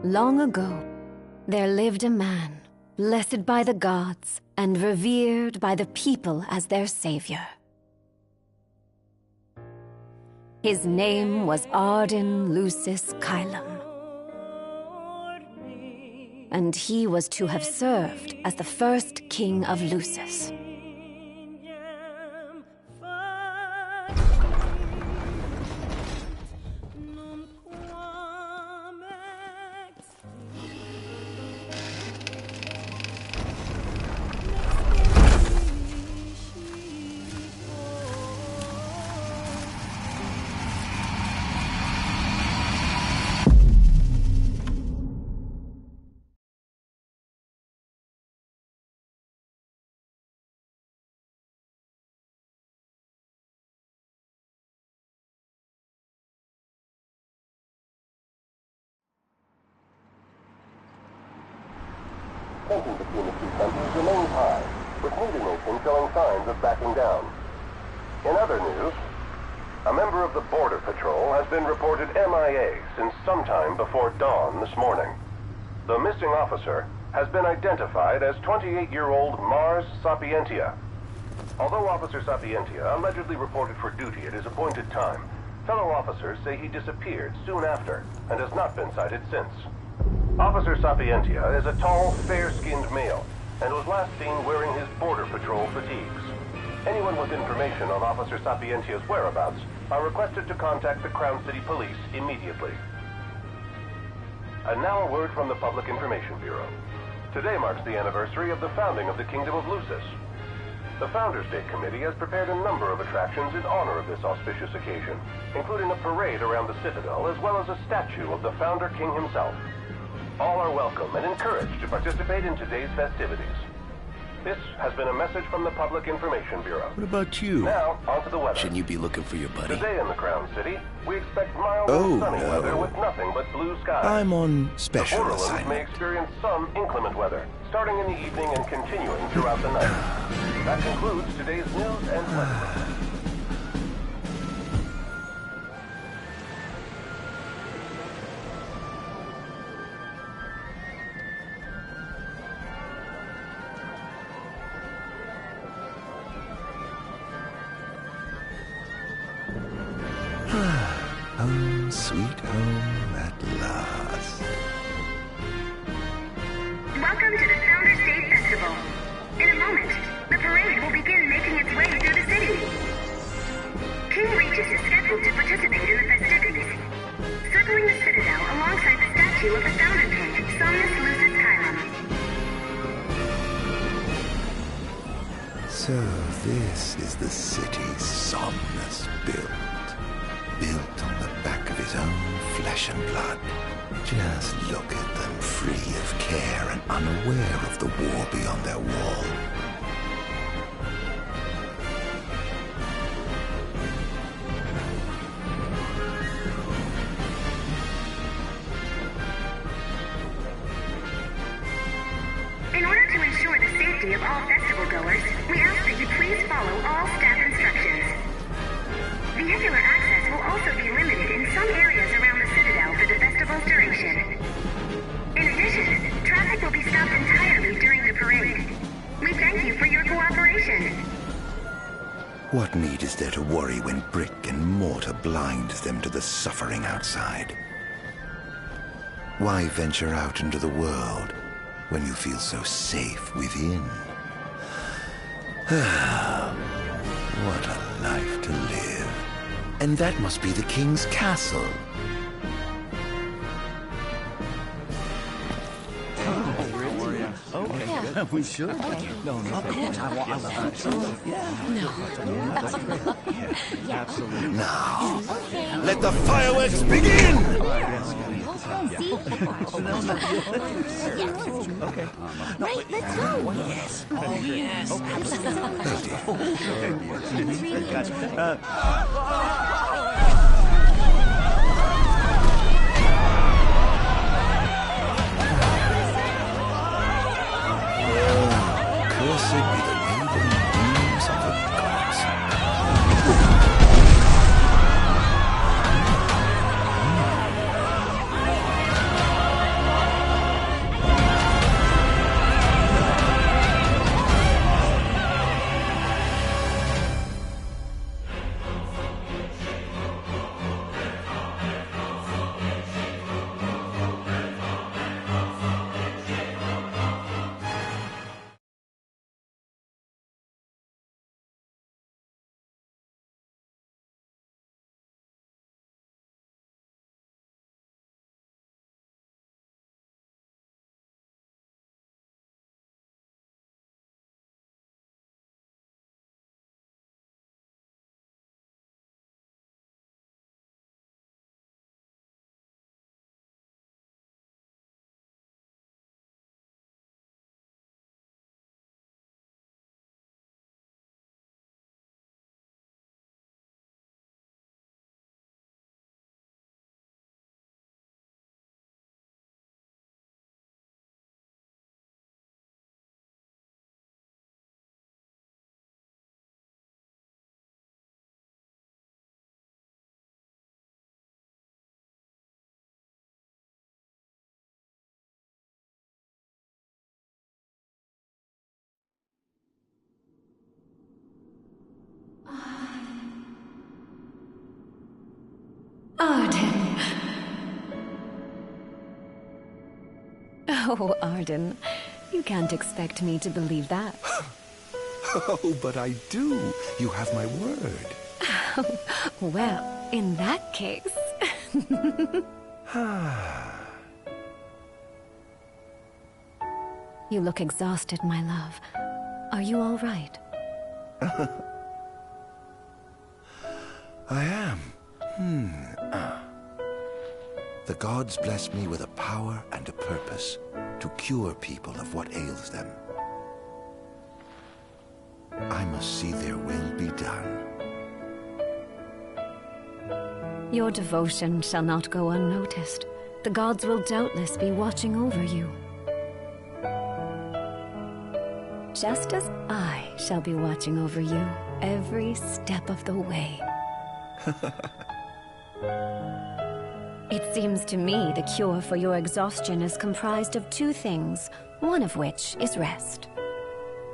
Long ago, there lived a man, blessed by the gods and revered by the people as their savior. His name was Ardyn Lucis Kylum, and he was to have served as the first king of Lucis. Tension between the two countries remains high, with neither nation showing signs of backing down. In other news, a member of the Border Patrol has been reported MIA since sometime before dawn this morning. The missing officer has been identified as 28-year-old Mars Sapientia. Although Officer Sapientia allegedly reported for duty at his appointed time, fellow officers say he disappeared soon after and has not been sighted since. Officer Sapientia is a tall, fair-skinned male and was last seen wearing his Border Patrol fatigues. Anyone with information on Officer Sapientia's whereabouts are requested to contact the Crown City Police immediately. And now a word from the Public Information Bureau. Today marks the anniversary of the founding of the Kingdom of Lucis. The Founders Day Committee has prepared a number of attractions in honor of this auspicious occasion, including a parade around the Citadel as well as a statue of the Founder King himself. All are welcome and encouraged to participate in today's festivities. This has been a message from the Public Information Bureau. What about you? Now, on to the weather. Shouldn't you be looking for your buddy? Today in the Crown City, we expect mild and sunny weather with nothing but blue skies. I'm on special the Borderlands assignment. may experience some inclement weather, starting in the evening and continuing throughout the night. That concludes today's news and weather. Home, sweet home at last. Welcome to the Founders Day Festival. In a moment, the parade will begin making its way through the city. King Regis is scheduled to participate in the festivities, circling the Citadel alongside the statue of the Founder King, Somnus Lucis So this is the city Somnus built. Built on the back of his own flesh and blood. Just look at them, free of care and unaware of the war beyond their wall. In order to ensure the safety of all festival goers, we ask that you please follow all staff instructions. Vehicular access will also be limited in some areas around the Citadel for the festival's duration. In addition, traffic will be stopped entirely during the parade. We thank you for your cooperation. What need is there to worry when brick and mortar blinds them to the suffering outside? Why venture out into the world when you feel so safe within? What a life to live. And that must be the king's castle. We should. Okay. No, of course. Absolutely. Yeah. Absolutely. Now, let the fireworks begin! Okay. Right, let's go. Yes. Oh, yes. Cursed be the raven wings of the gods. Ardyn. Oh, Ardyn. You can't expect me to believe that. Oh, but I do. You have my word. Well, in that case... You look exhausted, my love. Are you all right? I am. The gods bless me with a power and a purpose to cure people of what ails them. I must see their will be done. Your devotion shall not go unnoticed. The gods will doubtless be watching over you. Just as I shall be watching over you every step of the way. It seems to me the cure for your exhaustion is comprised of two things, one of which is rest.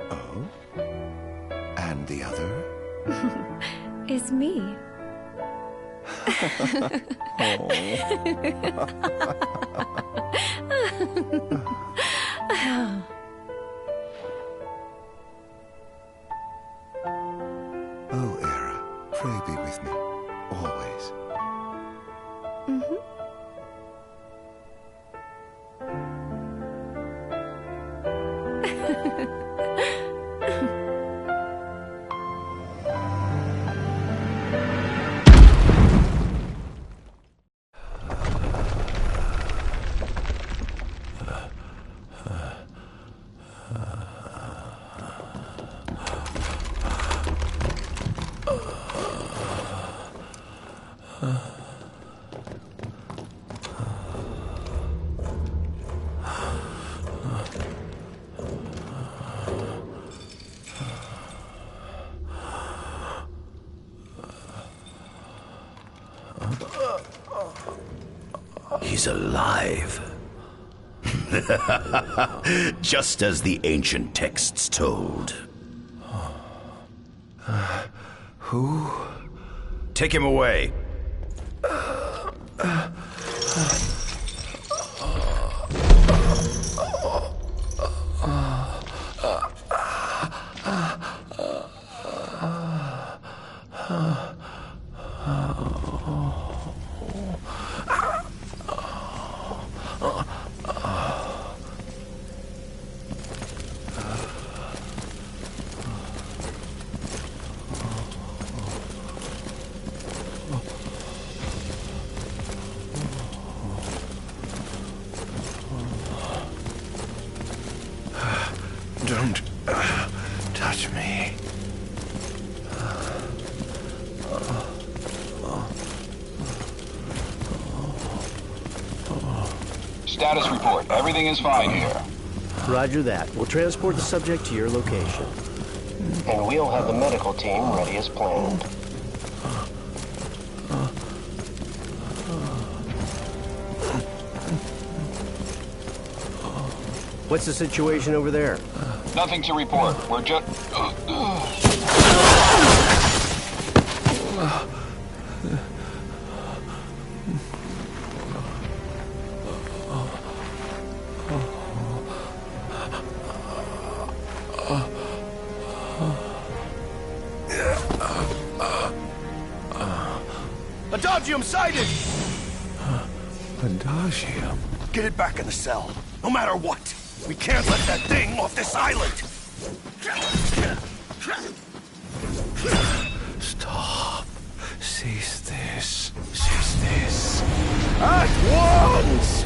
Oh? And the other? Is me. Oh, Era, pray be with me, always. He's alive. Just as the ancient texts told. Who? Take him away. Don't touch me. Status report. Everything is fine here. Roger that. We'll transport the subject to your location. And we'll have the medical team ready as planned. What's the situation over there? Nothing to report. We're just... Adagium sighted! Adagium? Get it back in the cell, no matter what. We can't let that thing off this island! Stop. Cease this. Cease this. At once!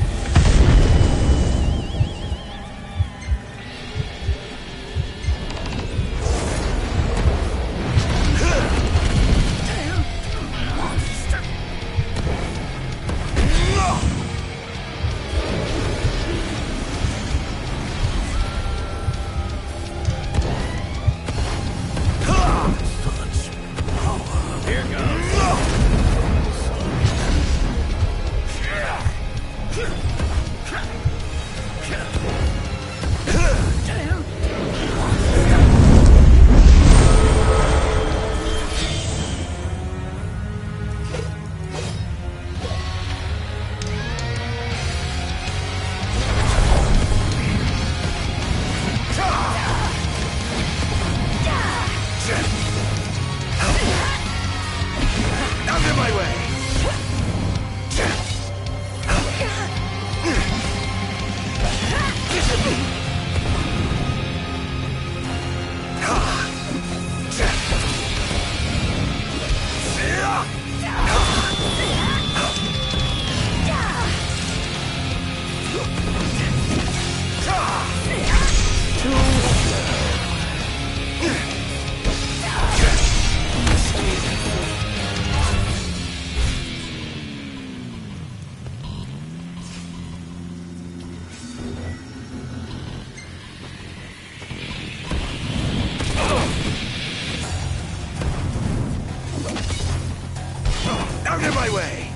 Out of my way!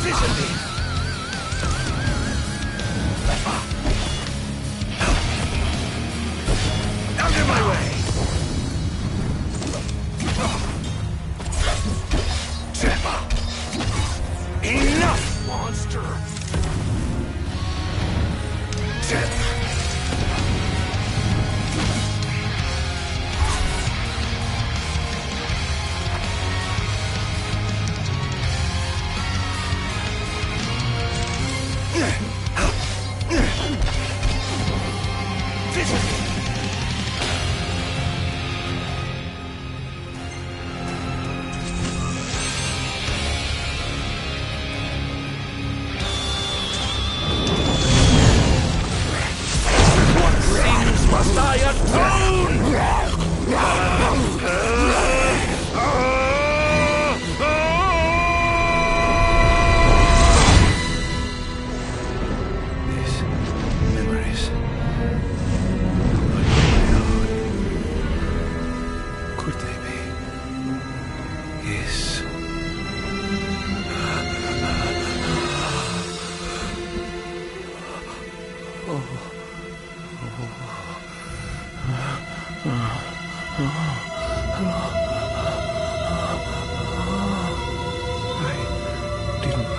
Vision me! Out of my way! Enough, monster!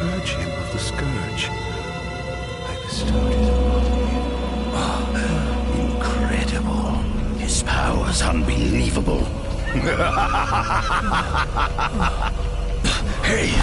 purge him of the scourge I bestowed it upon you. Incredible. His power's unbelievable. Hey!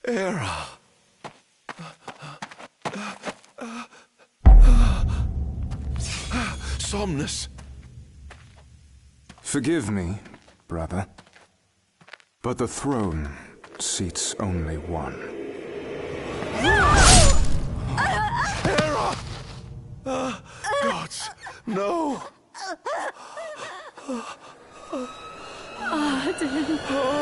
Era. Somnus. Forgive me, brother, but the throne seats only one. Era! Gods, no! Ardyn.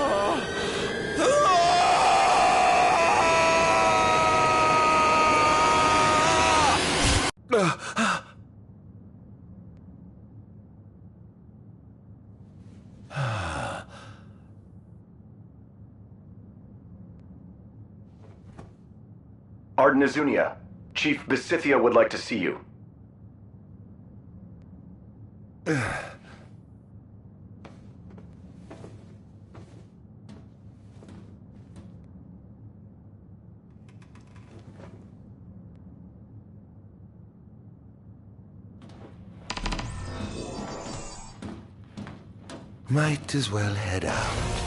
Ardyn Azunia, Chief Besithia would like to see you. Might as well head out.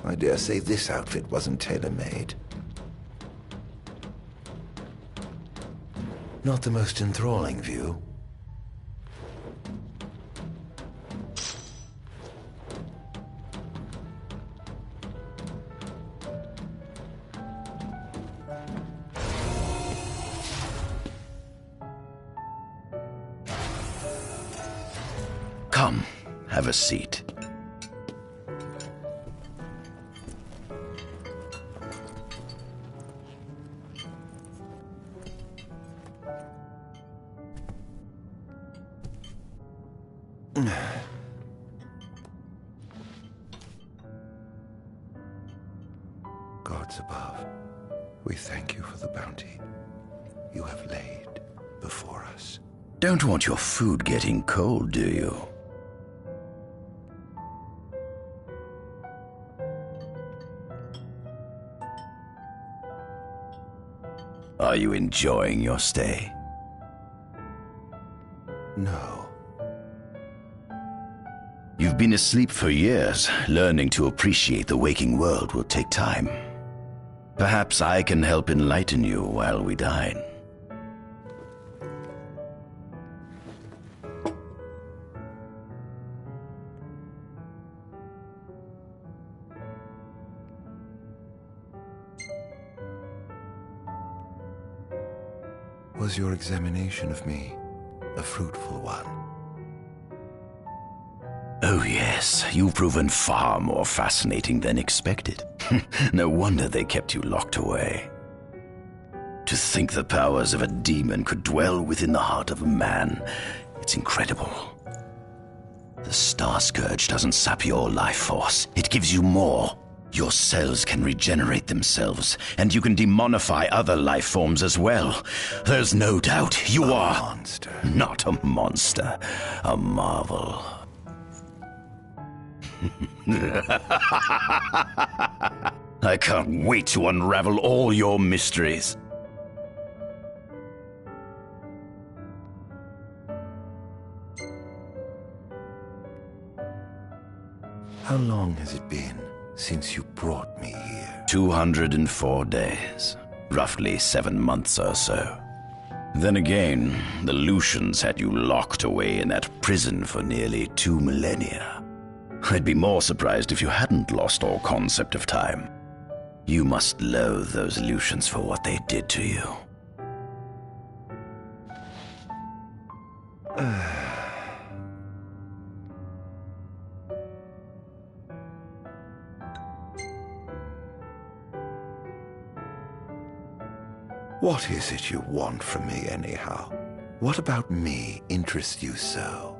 I dare say this outfit wasn't tailor-made. Not the most enthralling view. Come, have a seat. Gods above, we thank you for the bounty you have laid before us. Don't want your food getting cold, do you? Are you enjoying your stay? No. You've been asleep for years. Learning to appreciate the waking world will take time. Perhaps I can help enlighten you while we dine. Was your examination of me a fruitful one. Oh yes, you've proven far more fascinating than expected. No wonder they kept you locked away. To think the powers of a demon could dwell within the heart of a man, it's incredible. The Star Scourge doesn't sap your life force, it gives you more. Your cells can regenerate themselves, and you can demonify other life forms as well. There's no doubt you are a monster. Not a monster, a marvel. I can't wait to unravel all your mysteries. How long has it been since you brought me here? 204 days. Roughly 7 months or so. Then again, the Lucians had you locked away in that prison for nearly 2 millennia. I'd be more surprised if you hadn't lost all concept of time. You must loathe those Lucians for what they did to you. What is it you want from me, anyhow? What about me interests you so?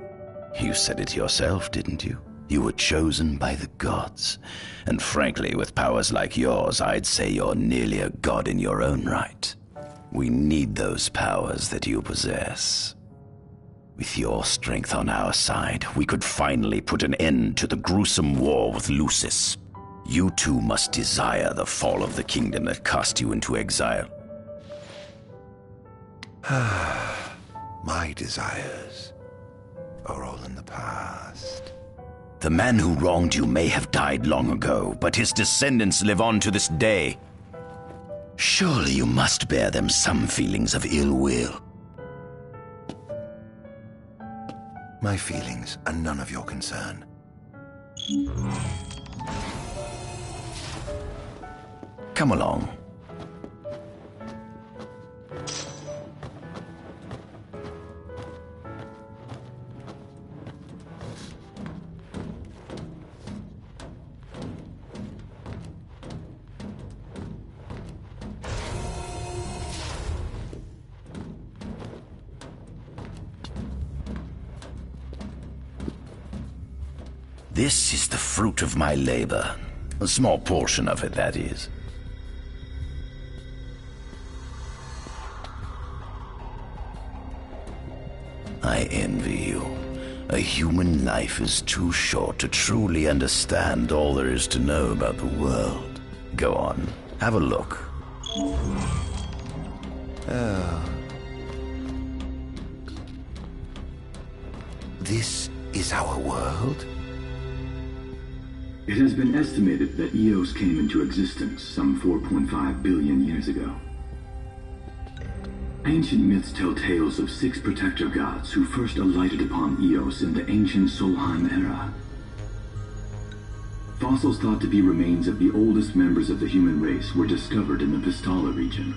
You said it yourself, didn't you? You were chosen by the gods. And frankly, with powers like yours, I'd say you're nearly a god in your own right. We need those powers that you possess. With your strength on our side, we could finally put an end to the gruesome war with Lucis. You too must desire the fall of the kingdom that cast you into exile. My desires are all in the past. The man who wronged you may have died long ago, but his descendants live on to this day. Surely you must bear them some feelings of ill will. My feelings are none of your concern. Come along. This is the fruit of my labor. A small portion of it, that is. I envy you. A human life is too short to truly understand all there is to know about the world. Go on, have a look. Oh. This is our world? It has been estimated that Eos came into existence some 4.5 billion years ago. Ancient myths tell tales of 6 protector gods who first alighted upon Eos in the ancient Solheim era. Fossils thought to be remains of the oldest members of the human race were discovered in the Vistala region.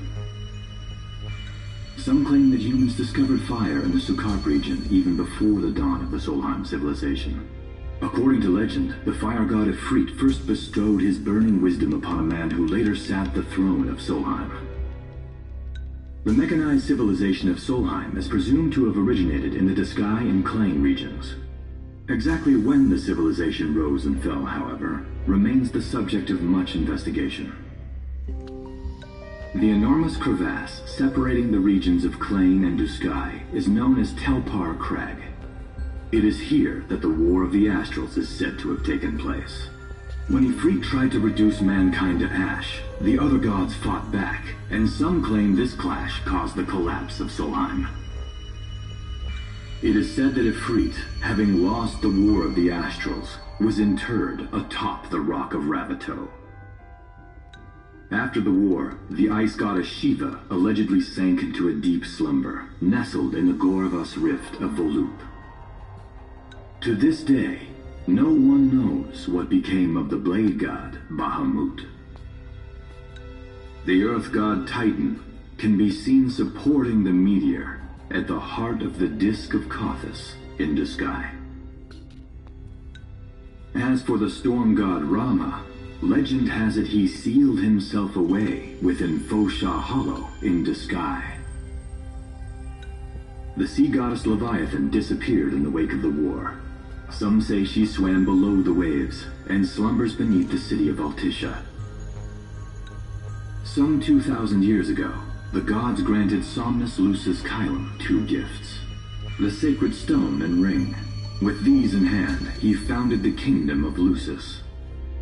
Some claim that humans discovered fire in the Sukarp region even before the dawn of the Solheim civilization. According to legend, the fire god Ifrit first bestowed his burning wisdom upon a man who later sat the throne of Solheim. The mechanized civilization of Solheim is presumed to have originated in the Diskai and Klain regions. Exactly when the civilization rose and fell, however, remains the subject of much investigation. The enormous crevasse separating the regions of Klain and Diskai is known as Telpar Crag. It is here that the War of the Astrals is said to have taken place. When Ifrit tried to reduce mankind to ash, the other gods fought back, and some claim this clash caused the collapse of Solheim. It is said that Ifrit, having lost the War of the Astrals, was interred atop the Rock of Ravito. After the war, the ice goddess Shiva allegedly sank into a deep slumber, nestled in the Goravas Rift of Volute. To this day, no one knows what became of the blade god Bahamut. The earth god Titan can be seen supporting the meteor at the heart of the Disk of Kothis in Duskai. As for the storm god Rama, legend has it he sealed himself away within Fosha Hollow in Duskai. The sea goddess Leviathan disappeared in the wake of the war. Some say she swam below the waves and slumbers beneath the city of Altisha. Some 2,000 years ago, the gods granted Somnus Lucis Kylum 2 gifts: the sacred stone and ring. With these in hand, he founded the kingdom of Lucis.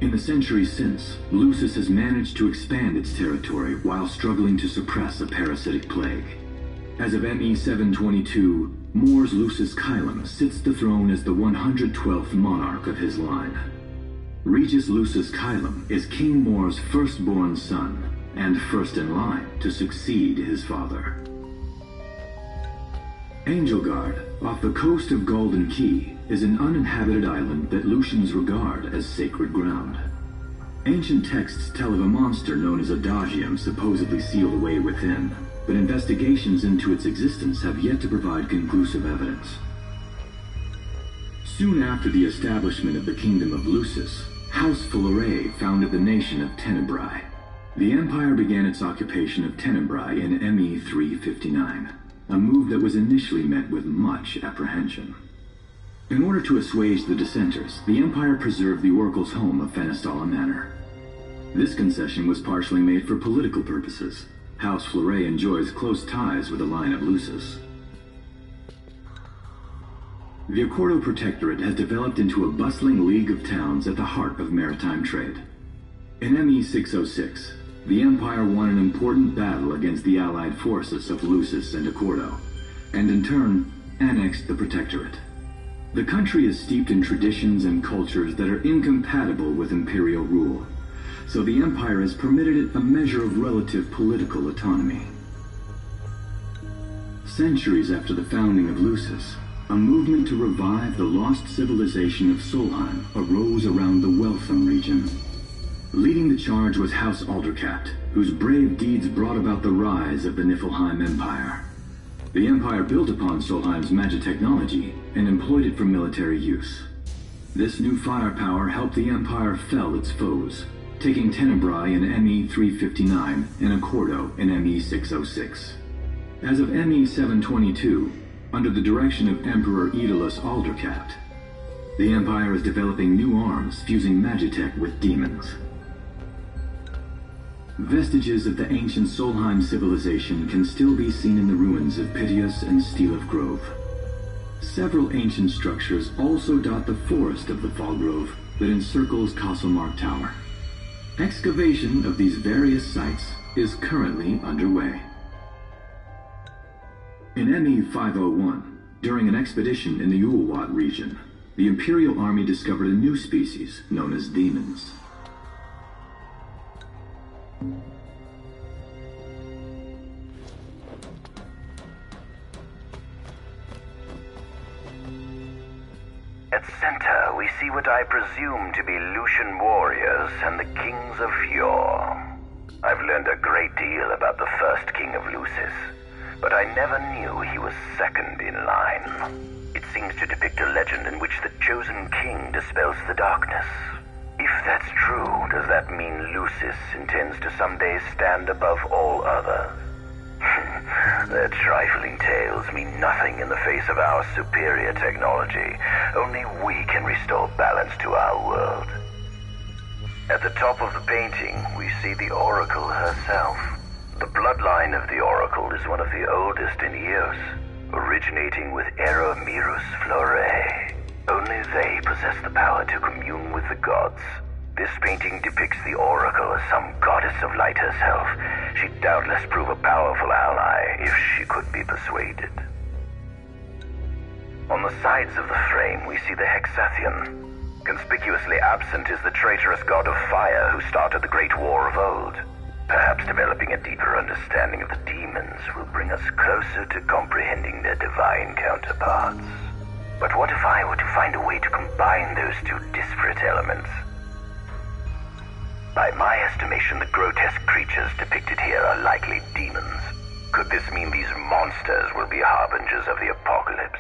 In the centuries since, Lucis has managed to expand its territory while struggling to suppress a parasitic plague. As of ME 722, Mor's Lucis Kylum sits the throne as the 112th monarch of his line. Regis Lucis Kylum is King Mor's firstborn son, and first in line to succeed his father. Angelgard, off the coast of Golden Key, is an uninhabited island that Lucians regard as sacred ground. Ancient texts tell of a monster known as Adagium supposedly sealed away within, but investigations into its existence have yet to provide conclusive evidence. Soon after the establishment of the Kingdom of Lucis, House Fulleré founded the nation of Tenebrae. The Empire began its occupation of Tenebrae in ME 359, a move that was initially met with much apprehension. In order to assuage the dissenters, the Empire preserved the Oracle's home of Fenestala Manor. This concession was partially made for political purposes. House Fulleré enjoys close ties with the line of Lucis. The Accordo Protectorate has developed into a bustling league of towns at the heart of maritime trade. In ME 606, the Empire won an important battle against the allied forces of Lucis and Accordo, and in turn, annexed the Protectorate. The country is steeped in traditions and cultures that are incompatible with imperial rule, so the Empire has permitted it a measure of relative political autonomy. Centuries after the founding of Lucis, a movement to revive the lost civilization of Solheim arose around the Weltham region. Leading the charge was House Aldercapt, whose brave deeds brought about the rise of the Niflheim Empire. The Empire built upon Solheim's magic technology and employed it for military use. This new firepower helped the Empire fell its foes, taking Tenebrae in ME 359 and Accordo in ME 606. As of ME 722, under the direction of Emperor Aedalus Aldercapt, the Empire is developing new arms fusing magitech with demons. Vestiges of the ancient Solheim civilization can still be seen in the ruins of Piteous and Steelif Grove. Several ancient structures also dot the forest of the Fall Grove that encircles Castlemark Tower. Excavation of these various sites is currently underway. In ME 501, during an expedition in the Ulwat region, the Imperial Army discovered a new species known as demons. At center, we see what I presume to be Lucian warriors and the kings of yore. I've learned a great deal about the first king of Lucis, but I never knew he was second in line. It seems to depict a legend in which the chosen king dispels the darkness. If that's true, does that mean Lucis intends to someday stand above all others? Their trifling tales mean nothing in the face of our superior technology. Only we can restore balance to our world. At the top of the painting, we see the Oracle herself. The bloodline of the Oracle is one of the oldest in Eos, originating with Eromirus Flore. Only they possess the power to commune with the gods. This painting depicts the Oracle as some goddess of light herself. She'd doubtless prove a powerful ally if she could be persuaded. On the sides of the frame, we see the Hexathian. Conspicuously absent is the traitorous god of fire who started the Great War of old. Perhaps developing a deeper understanding of the demons will bring us closer to comprehending their divine counterparts. But what if I were to find a way to combine those two disparate elements? By my estimation, the grotesque creatures depicted here are likely demons. Could this mean these monsters will be harbingers of the apocalypse?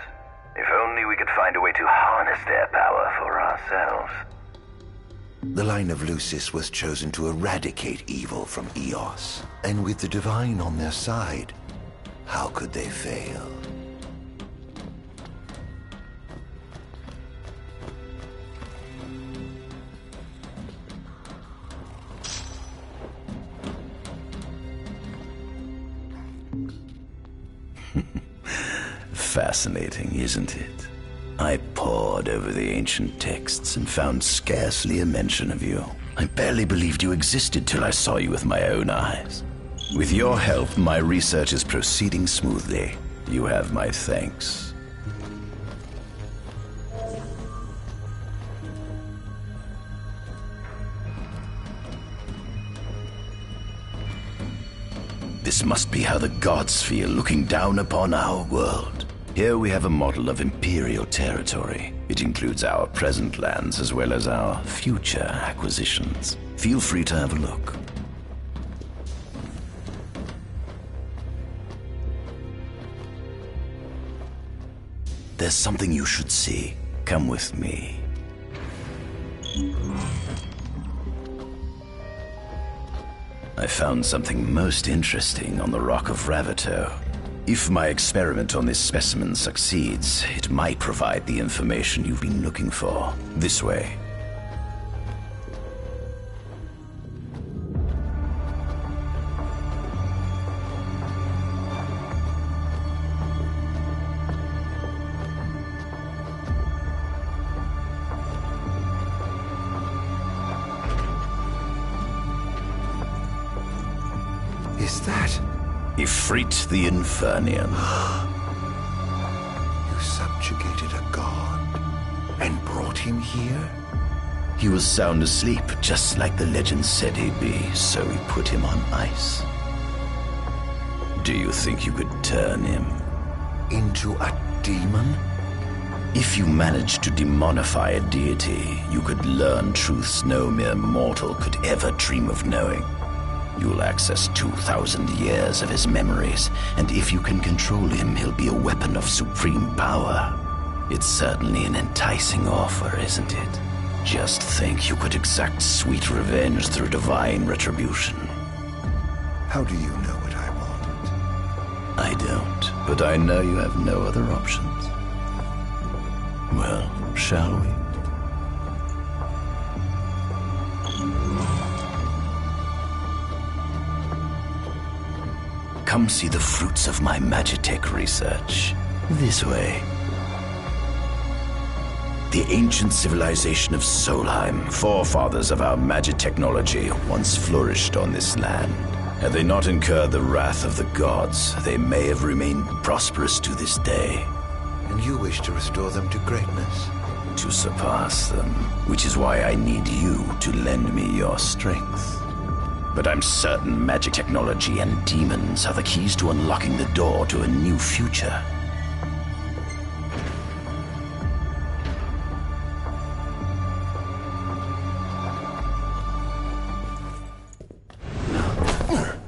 If only we could find a way to harness their power for ourselves. The line of Lucis was chosen to eradicate evil from Eos. And with the Divine on their side, how could they fail? Fascinating, isn't it? I pored over the ancient texts and found scarcely a mention of you. I barely believed you existed till I saw you with my own eyes. With your help, my research is proceeding smoothly. You have my thanks. This must be how the gods feel looking down upon our world. Here we have a model of imperial territory. It includes our present lands as well as our future acquisitions. Feel free to have a look. There's something you should see. Come with me. I found something most interesting on the Rock of Ravito. If my experiment on this specimen succeeds, it might provide the information you've been looking for. This way. Is that? Ifrit the Infernian. You subjugated a god and brought him here? He was sound asleep, just like the legend said he'd be, so we put him on ice. Do you think you could turn him into a demon? If you managed to demonify a deity, you could learn truths no mere mortal could ever dream of knowing. You'll access 2,000 years of his memories, and if you can control him, he'll be a weapon of supreme power. It's certainly an enticing offer, isn't it? Just think you could exact sweet revenge through divine retribution. How do you know what I want? I don't, but I know you have no other options. Well, shall we? Come see the fruits of my Magitech research. This way. The ancient civilization of Solheim, forefathers of our magic technology, once flourished on this land. Had they not incurred the wrath of the gods, they may have remained prosperous to this day. And you wish to restore them to greatness? To surpass them, which is why I need you to lend me your strength. But I'm certain magic technology and demons are the keys to unlocking the door to a new future.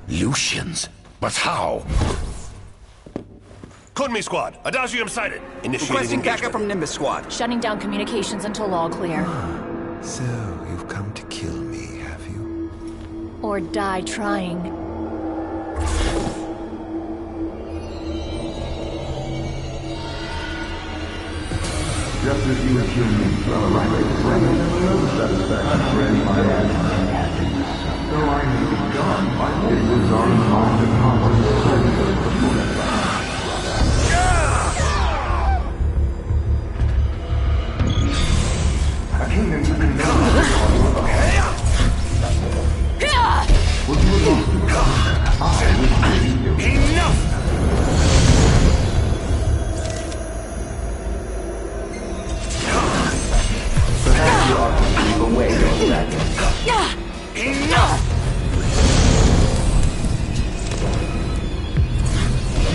Lucians? But how? Kunmi Squad, Adagium sighted. Requesting backup from Nimbus Squad. Shutting down communications until all clear. So, you've come to kill me, have you? Or die trying. Just as you and humans are right satisfaction for any my actions. Though I may be gone, it was on my accomplice before that. I came into condemn what you were lost to I was giving you. Enough! Perhaps you ought to keep away your dragon. Enough!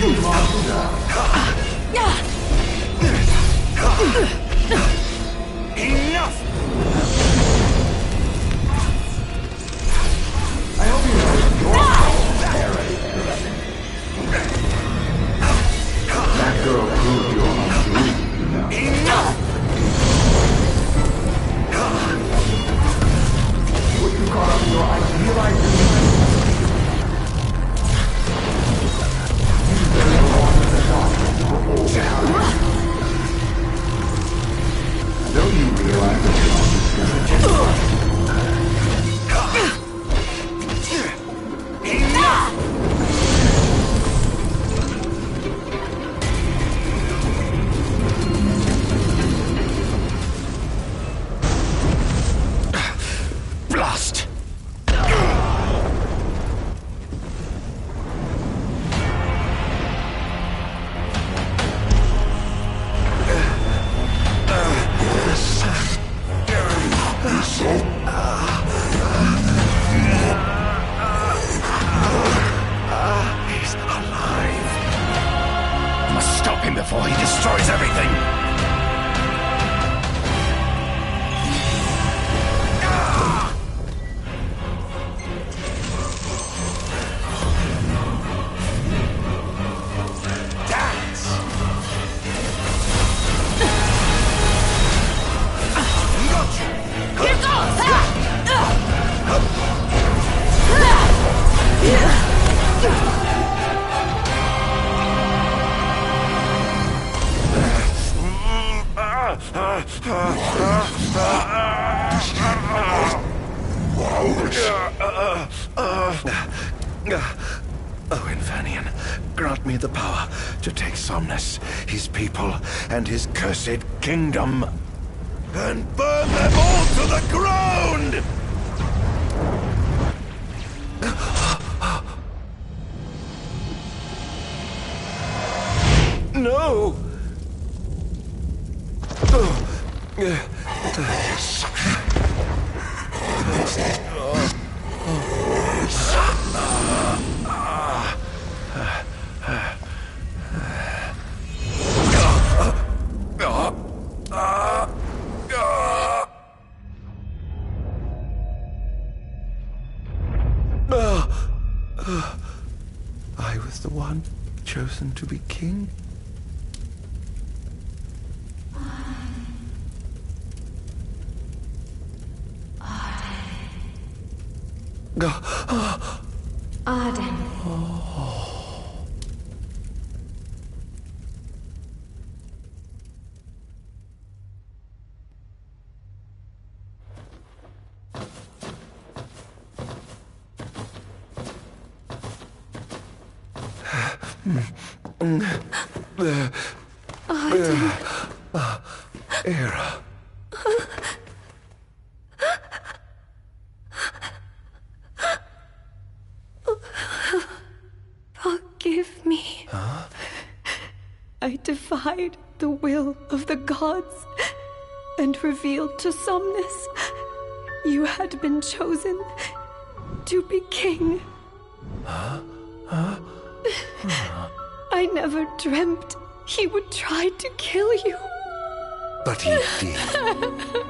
You lost now. Enough! I hope you know your parody. Oh, Infernian, grant me the power to take Somnus, his people, and his cursed kingdom, and burn them all to the ground! No! I was the one chosen to be king. Ardyn. Era. Forgive me. Huh? I defied the will of the gods and revealed to Somnus you had been chosen to be king. Huh? Huh? I never dreamt he would try to kill you. But he did.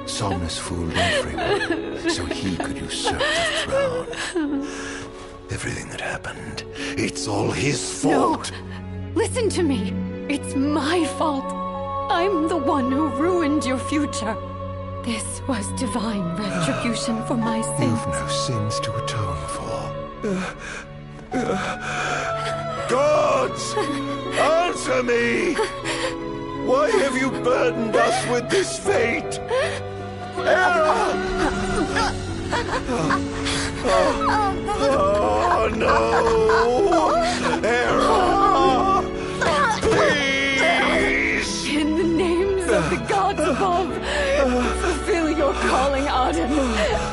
Somnus fooled everyone, so he could usurp the throne. Everything that happened, it's all his fault. No. Listen to me. It's my fault. I'm the one who ruined your future. This was divine retribution for my sins. You've no sins to atone for. Gods! Answer me! Why have you burdened us with this fate? Era! Oh no! Era! Please! In the names of the gods above, fulfill your calling, Ardyn,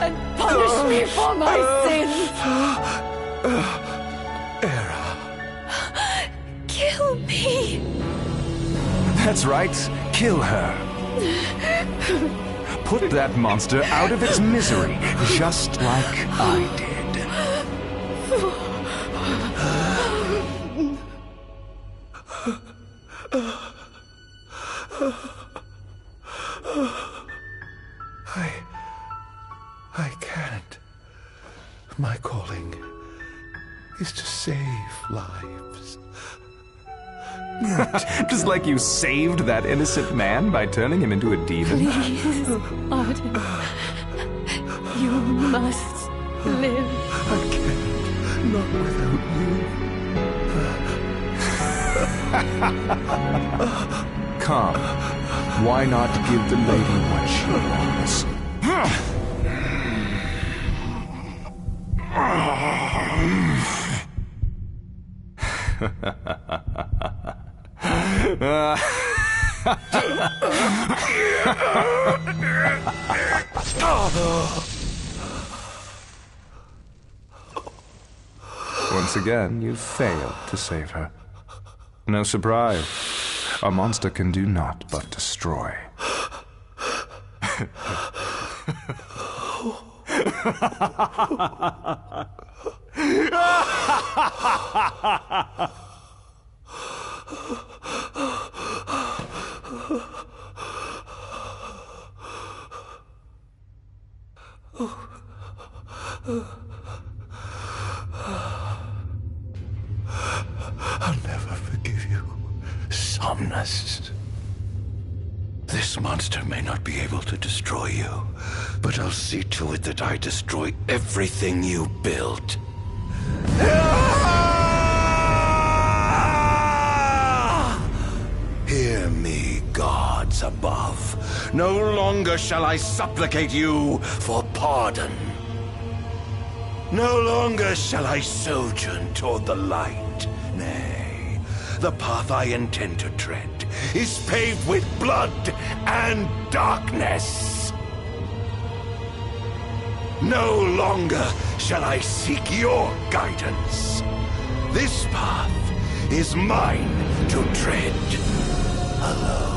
and punish me for my sins. Era. Kill me. That's right. Kill her. Put that monster out of its misery, just like I did. I can't. My calling is to save lives. Just like you saved that innocent man by turning him into a demon. Please, Ardyn. You must live. I can't. Not without you. Come. Why not give the lady what she wants? Once again, you failed to save her. No surprise. A monster can do naught but destroy. I'll never forgive you, Somnus. This monster may not be able to destroy you, but I'll see to it that I destroy everything you built. Hear me, God. gods above. No longer shall I supplicate you for pardon. No longer shall I sojourn toward the light. Nay, the path I intend to tread is paved with blood and darkness. No longer shall I seek your guidance. This path is mine to tread alone.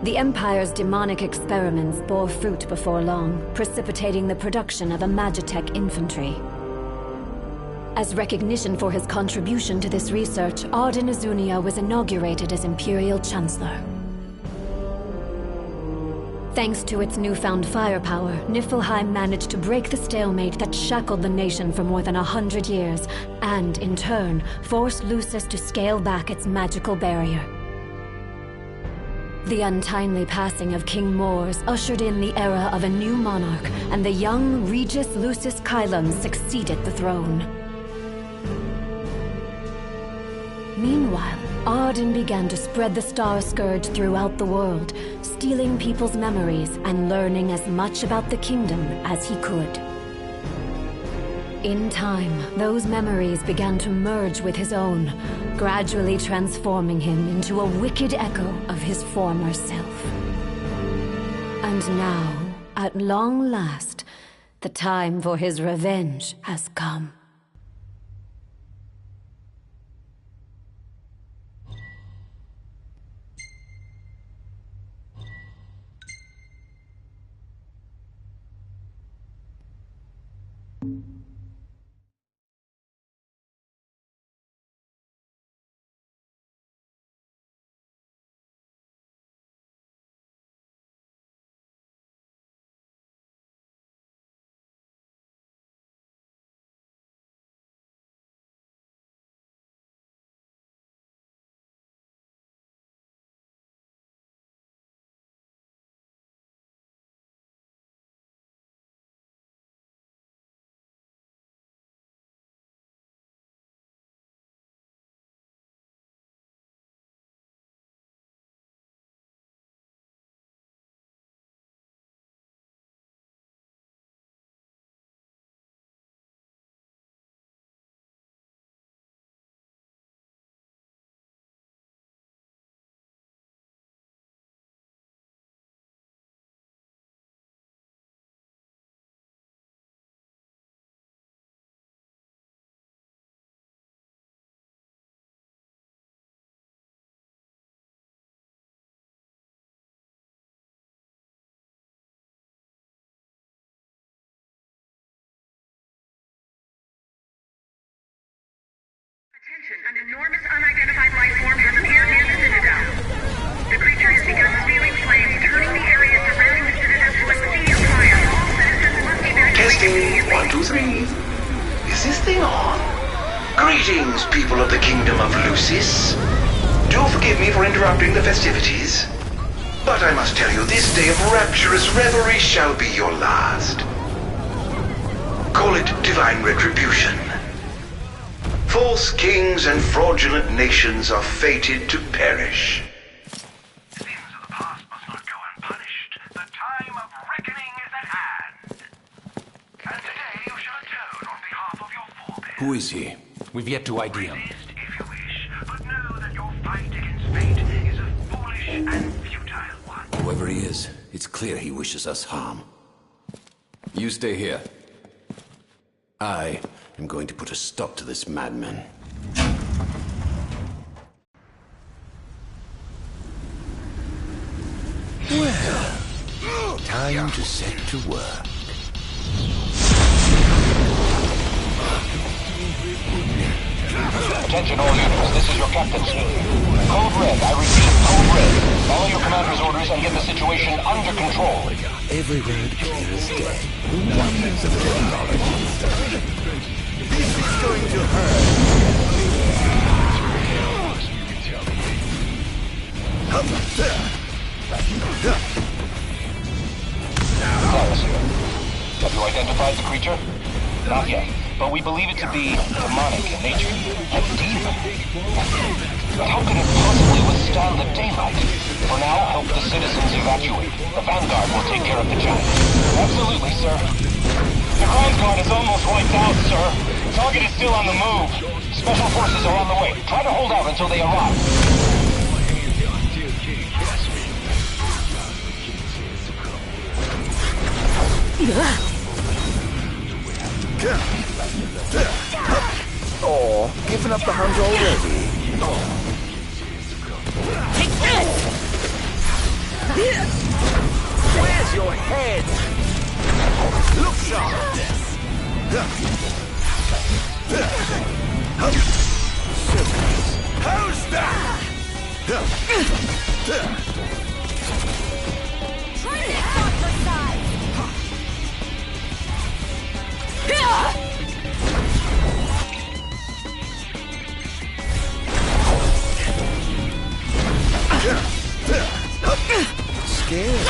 The Empire's demonic experiments bore fruit before long, precipitating the production of a Magitech infantry. As recognition for his contribution to this research, Ardyn Azunia was inaugurated as Imperial Chancellor. Thanks to its newfound firepower, Niflheim managed to break the stalemate that shackled the nation for more than 100 years, and, in turn, forced Lucis to scale back its magical barrier. The untimely passing of King Mors ushered in the era of a new monarch, and the young Regis Lucis Kylum succeeded the throne. Meanwhile, Ardyn began to spread the Star Scourge throughout the world, stealing people's memories and learning as much about the kingdom as he could. In time, those memories began to merge with his own, gradually transforming him into a wicked echo of his former self. And now, at long last, the time for his revenge has come. Attention, an enormous unidentified life form has appeared near the Citadel. The creature has begun spewing flames, turning the area surrounding the Citadel to a sea of fire. All citizens must evacuate Testing, 1, 2, 3. immediately. Is this thing on? Greetings, people of the Kingdom of Lucis. Do forgive me for interrupting the festivities, but I must tell you, this day of rapturous revelry shall be your last. Call it divine retribution. False kings and fraudulent nations are fated to perish. Sins of the past must not go unpunished. The time of reckoning is at hand. And today you shall atone on behalf of your forebears. Who is he? We've yet to ID him. Resist if you wish, but know that your fight against fate is a foolish and futile one. Whoever he is, it's clear he wishes us harm. You stay here. I am going to put a stop to this madman. Well, time to set to work. Attention all units, this is your captain speaking. Code Red, I repeat, Code Red. Follow your commander's orders and get the situation under control. Every word clear as day. wonders of technology. This is going to hurt. Have you identified the creature? Not yet, but we believe it to be demonic in nature. A demon. But how can it possibly withstand the daylight? For now, help the citizens evacuate. The Vanguard will take care of the giant. Absolutely, sir. The ground guard is almost wiped out, sir. Target is still on the move. Special forces are on the way. Try to hold out until they arrive. Oh, giving up the hunt already. Take this! Where's your head? Look sharp! How's that? Try to start for size! Scared?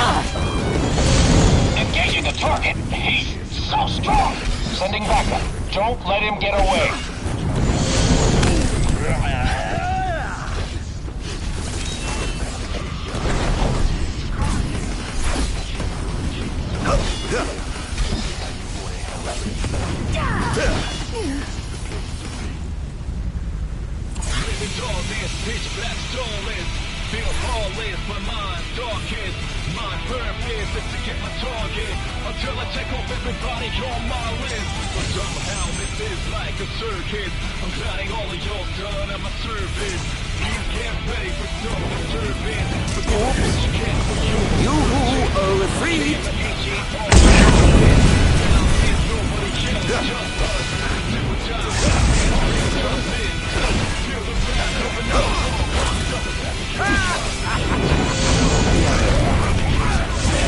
Engaging the target. He's so strong. Sending backup. Don't let him get away. Until I take off everybody on my list. But somehow this is like a circus. I'm planning all of your done at my service. You get ready for some disturbance. But you can't forget You are a freak!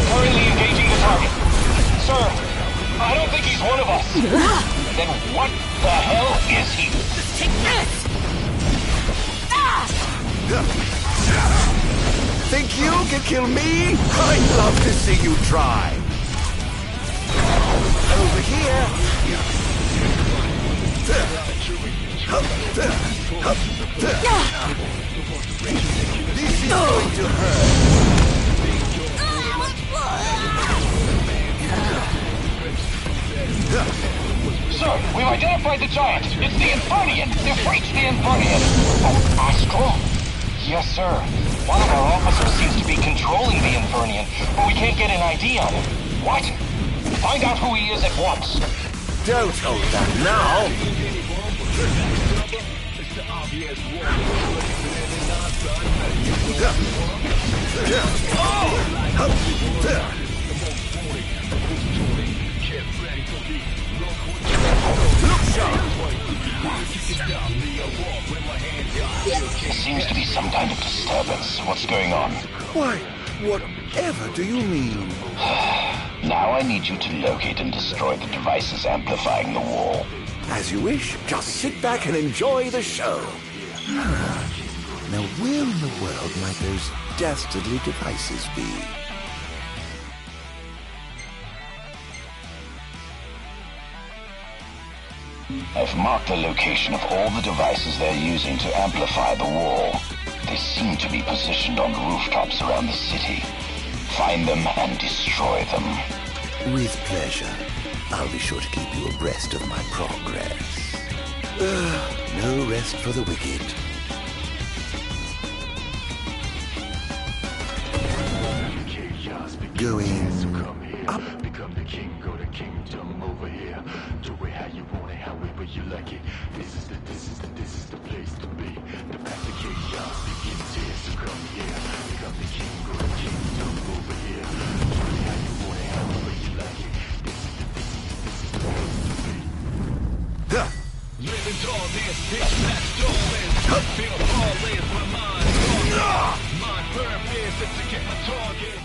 Hurriedly engaging the target. Sir, I don't think he's one of us. Then what the hell is he? Take this! Think you can kill me? I'd love to see you try. Over here. This is going to hurt. Sir, we've identified the giant. It's the Infernian. They've reached the Infernian. Oh, Astral? Yes, sir. One of our officers seems to be controlling the Infernian, but we can't get an ID on him. What? Find out who he is at once. Don't hold that now. There seems to be some kind of disturbance. What's going on? Why, whatever do you mean? Now I need you to locate and destroy the devices amplifying the wall. As you wish. Just sit back and enjoy the show. Now, where in the world might those dastardly devices be? I've marked the location of all the devices they're using to amplify the wall. They seem to be positioned on rooftops around the city. Find them and destroy them. With pleasure. I'll be sure to keep you abreast of my progress. No rest for the wicked. Going up. Become the king, go to kingdom over here. Do it how you want it, however you like it. This is the place to be. The path to chaos begins here, so come here. Become the king, go to kingdom over here. Do it how you want it, however you like it. This is the place to be. Living tall, this pitch black stolen. Feel all is my mind. Mind purpose is to get my target.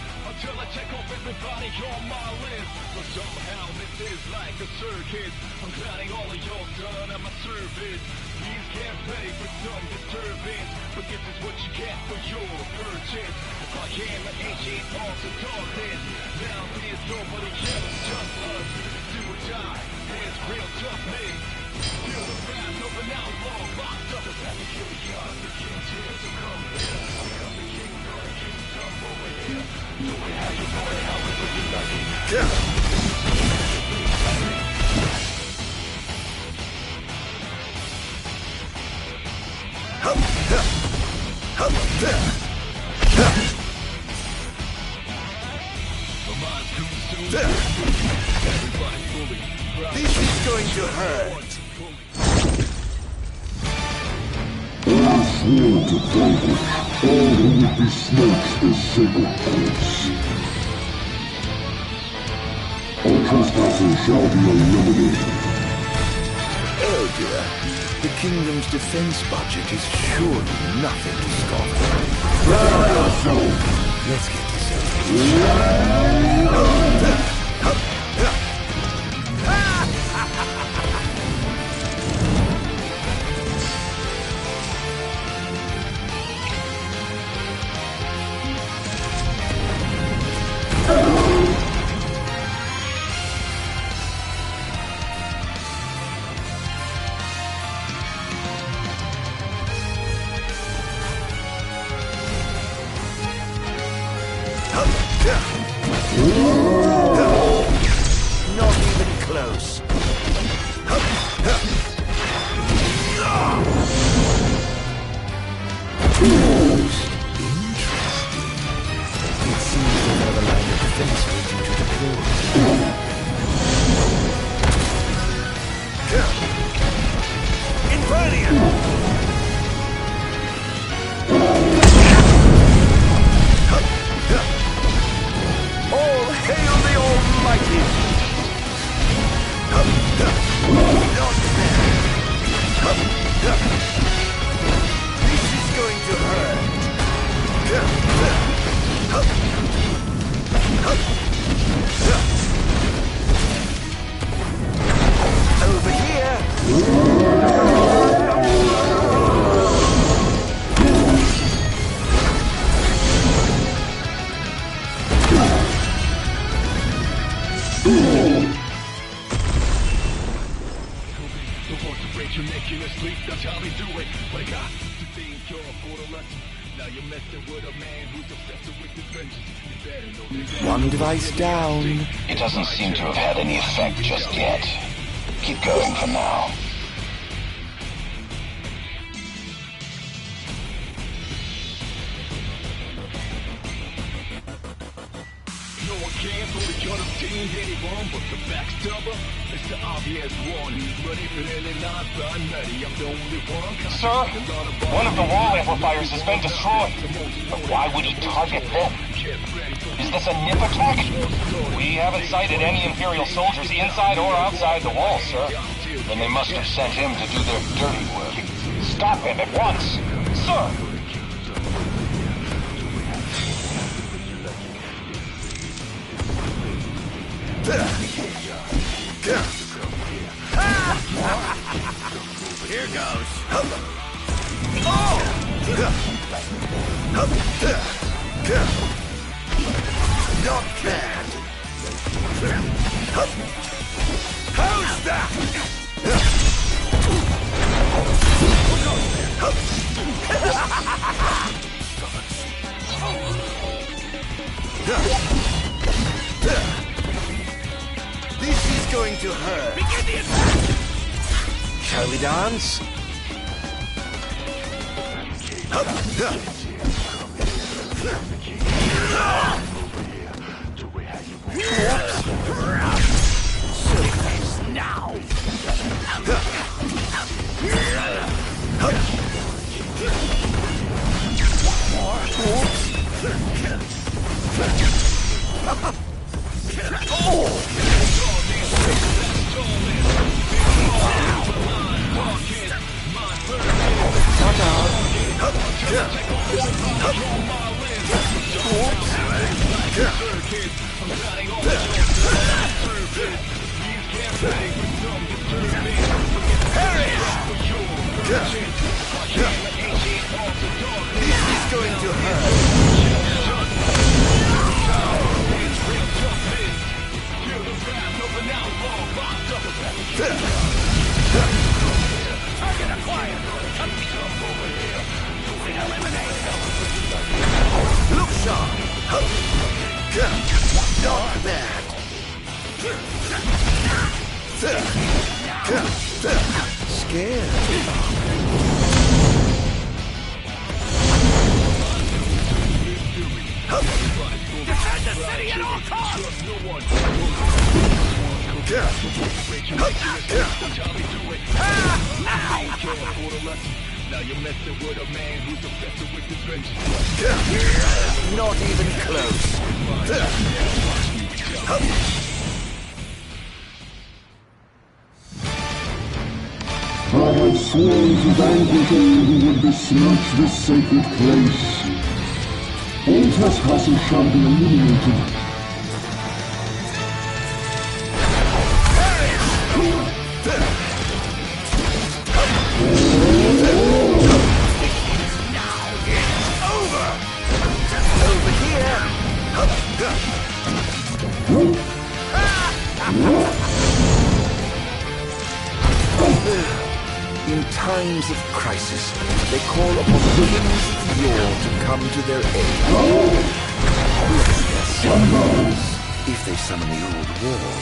till I check off everybody on my list. But somehow this is like a circus. I'm counting all of y'all done at my service. These can't pay for some disturbance, but this is what you get for your purchase. If I am an ancient arms of darkness, now there's nobody else, just us. Do or die, there's real toughness. Feel the wrath of an outlaw locked up. The path to kill beyond the king's here, so come here. Come the king, come over here. Do it how you want it, however you like it. This is going to hurt. I swore to vanquish all who would besmirch the sacred course. All trespassers shall be eliminated. Oh dear. The kingdom's defense budget is surely nothing to scoff at. Let's get this over. Not even close. Interesting. It seems another line of defense waiting to deploy. Infernia! All hail the Almighty! This is going to hurt. Over here! You're making us sleep, that's how they do it. But I got to think you're for the lesson. Now you're messing with a man who's obsessed with his vengeance. You better know that. One device down. It doesn't seem to have had any effect just yet. Keep going for now. No one can fully contain anyone but the backstabber. It's the obvious one. But if it ain't not by Nutty, I'm the only one. Sir, one of the wall amplifiers has been destroyed. But why would he target them? Is this a nip attack? We haven't sighted any Imperial soldiers inside or outside the wall, sir. Then they must have sent him to do their dirty work. Stop him at once! Sir! Here goes. Not bad. How's that? This is going to hurt. Begin the attack! Shall we dance? Now! He's going to hurt. Look sharp. Not bad. Scared. Defend the city at all costs! Not even close. I had sworn to vanquish all who would besmirch this sacred place. All trespassers shall be eliminated. In times of crisis, they call upon the kings of yore to come to their aid. Bless their souls. If they summon the old war,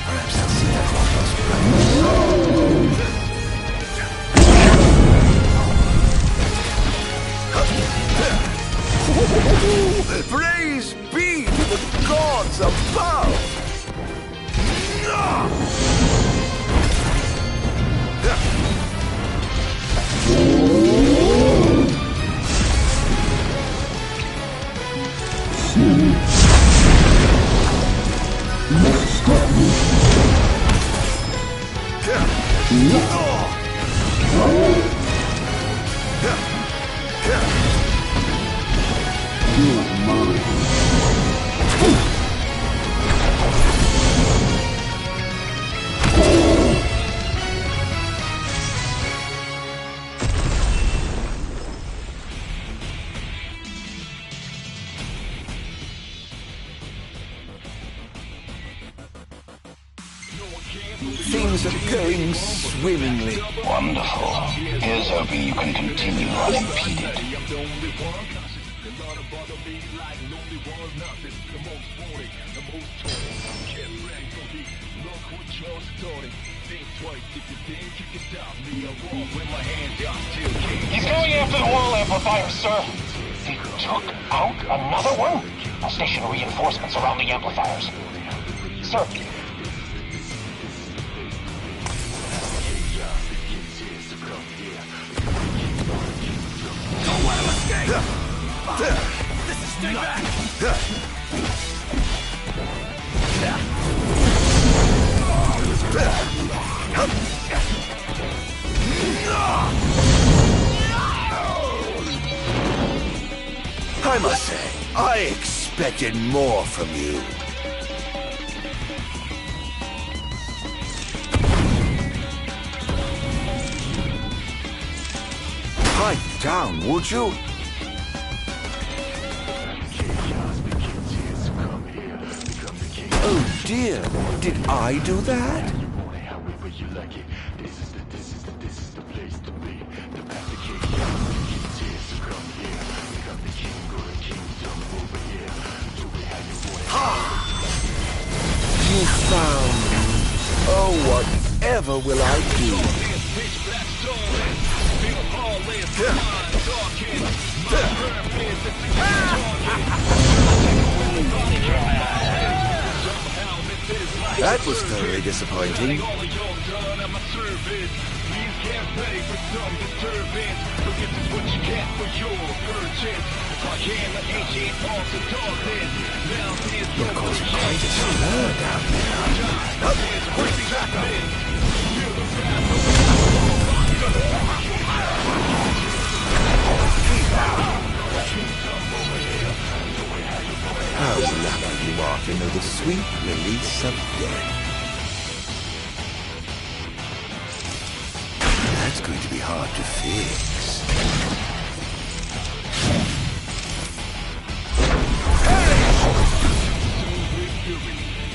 perhaps they'll see their hearts. Praise be to the gods above! Things are going swimmingly. Wonderful. Here's hoping you can continue unimpeded. He's going after the wall amplifier, sir. They took out another one? I'll station reinforcements around the amplifiers. Sir. This is stay back! I must say, I expected more from you. Pipe down, would you? Oh dear, did I do that? You found me. Oh, whatever will I do? That was thoroughly disappointing. You're causing quite a stir down How lucky you are to know the sweet release of death. going to be hard to fix.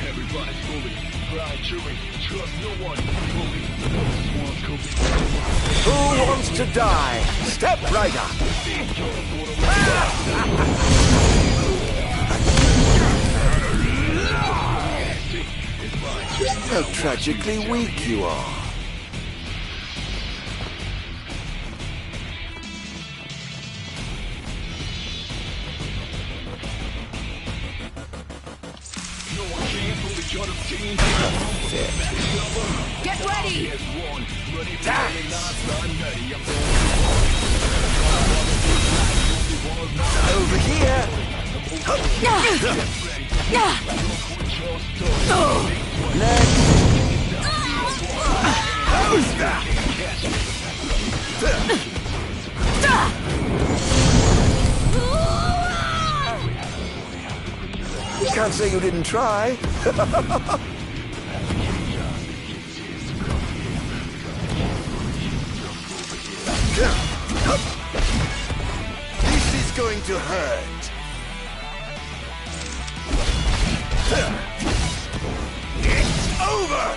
Everybody's bully. Pride chewing. Trust no one. Bully. Who wants to die? Step right up. How tragically weak you are. Get ready! Over here! Next! Who's that? Can't say you didn't try. This is going to hurt. It's over!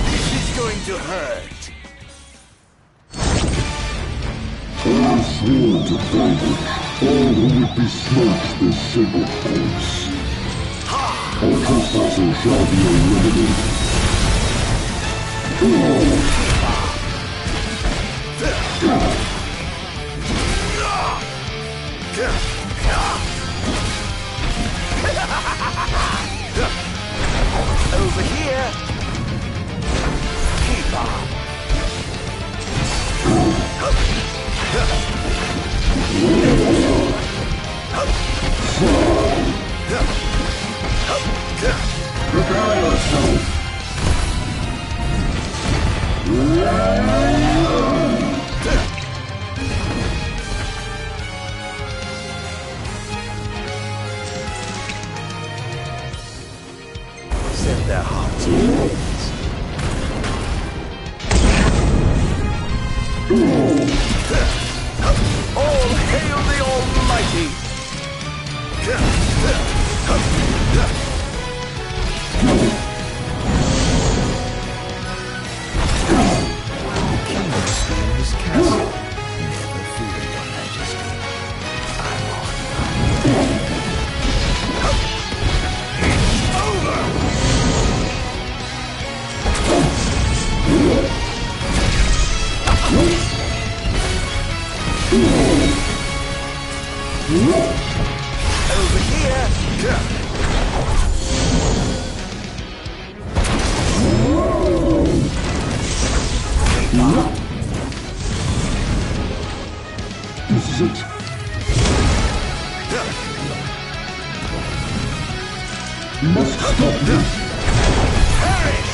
This is going to hurt. I swore to vanquish all who would besmirch this sacred place. All trespassers shall be eliminated. Over here. Keep on. Prepare yourself. Set their hearts ablaze. All hail the Almighty! Over here! This is it. You must stop this. Perish!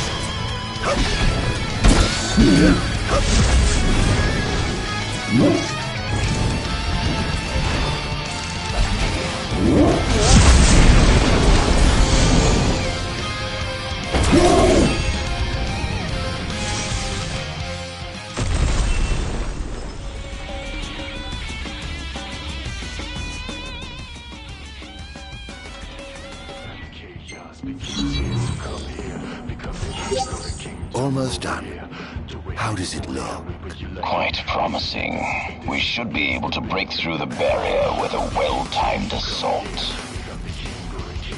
Almost done. How does it look? Quite promising. We should be able to break through the barrier with a well-timed assault.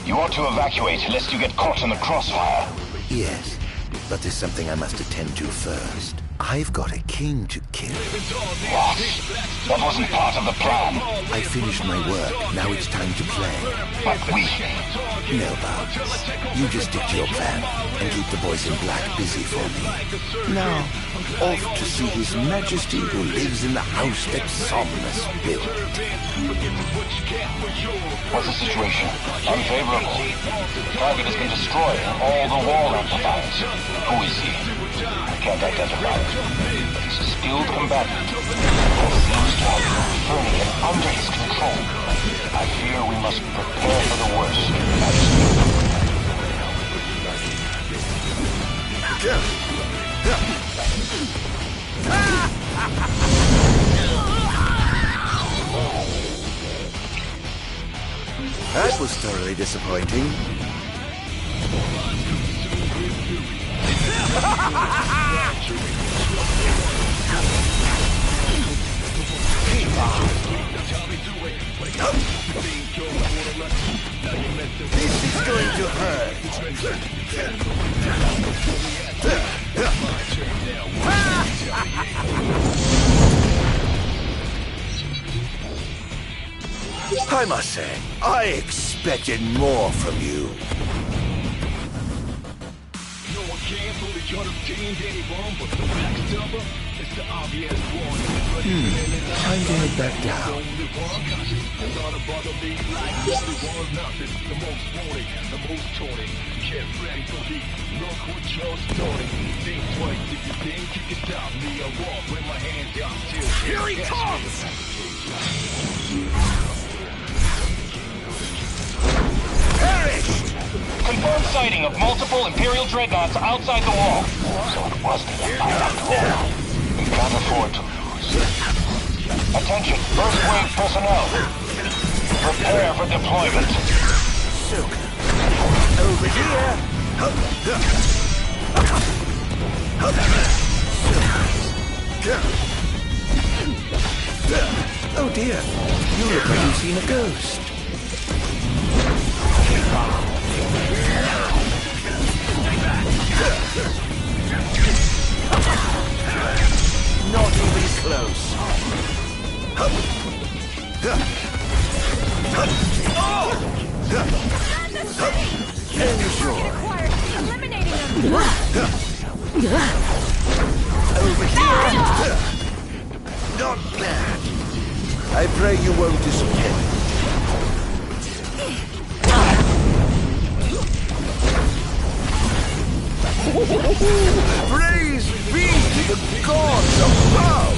You ought to evacuate lest you get caught in the crossfire. Yes, but there's something I must attend to first. I've got a king to kill. What? That wasn't part of the plan. I finished my work. Now it's time to play. But we... No, Bob. You just stick to your plan and keep the boys in black busy for me. Now, off to see His Majesty who lives in the house that Somnus built. What's the situation? Unfavorable. The target has been destroyed. All the wall amplifiers. Who is he? I can't identify him. But he's a skilled combatant. He seems to firmly and under his control. I fear we must prepare for the worst, Majesty. That was thoroughly disappointing. This is going to hurt. I must say, I expected more from you. Time to head back down. Here he comes! Confirmed sighting of multiple Imperial dreadnoughts outside the wall. So it was the Empire after all. We can't afford to lose. Attention, first wave personnel. Prepare for deployment. Over here! Oh dear, you look like you've seen a ghost. Not even close. Enjoy. Eliminating them. Over here. Not bad. I pray you won't disappoint. Praise be the gods above!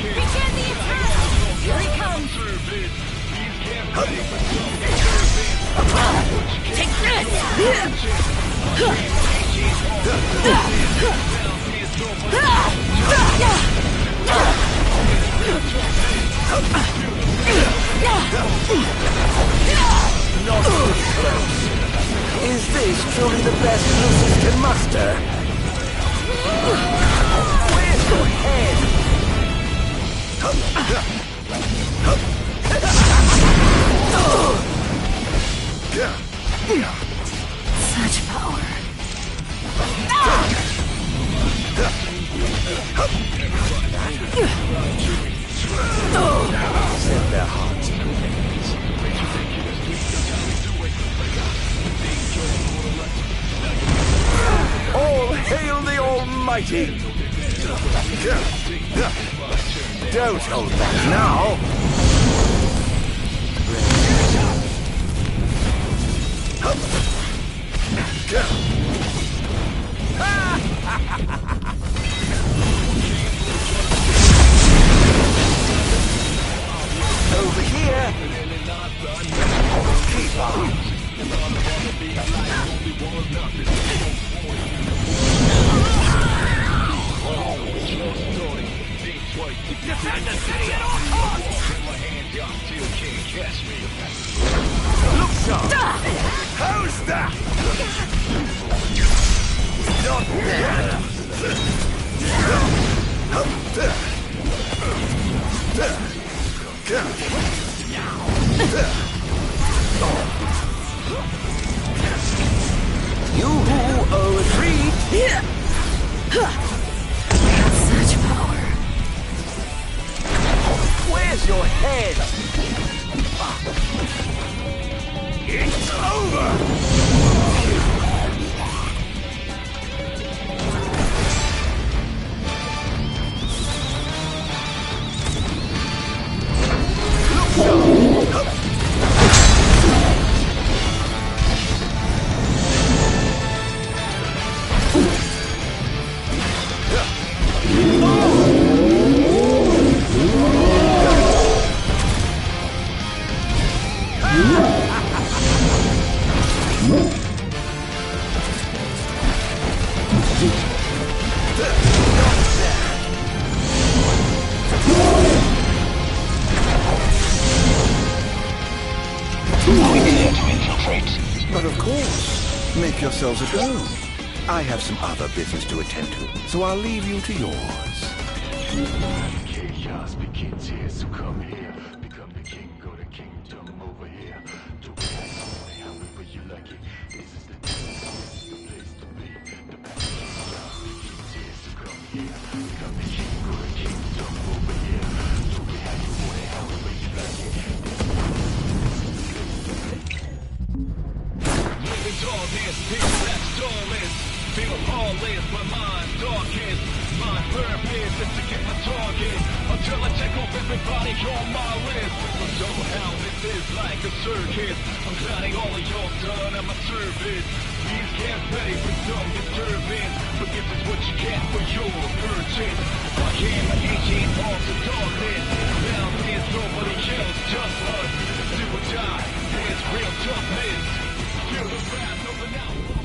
Begin the attack! Here he comes! Take Not even close. Is this truly the best Lucius can muster? Where's your head? Such power. Set their hearts in ablaze. All hail the Almighty! Don't hold back now! Over here! Keep on! Defend the city at all costs! Look sharp! How's that? Not bad! You who owe a treat! Such power. Where's your head? It's over! We dare to infiltrate. But of course. Make yourselves at home. I have some other business to attend to, so I'll leave you to yours. Chaos begins here, so come here. Become the king, go to kingdom over here. Do it however you like it. This is the place to be. The chaos begins here, so come here. Become the king, go to kingdom over here. Do it how you want it, however you like it. Living darkness, feel that stallness. Feel lawless, my mind darkest. My purpose is to get my target until I take off everybody on my list. So somehow this is like a circus. I'm counting all of y'all done at my service. Please get ready for some disturbance, but this is what you get for your purchase. I am an agent of the darkness. Now there's nobody else, just us. Do or die, there's real toughness. Feel the wrath of an outlaw.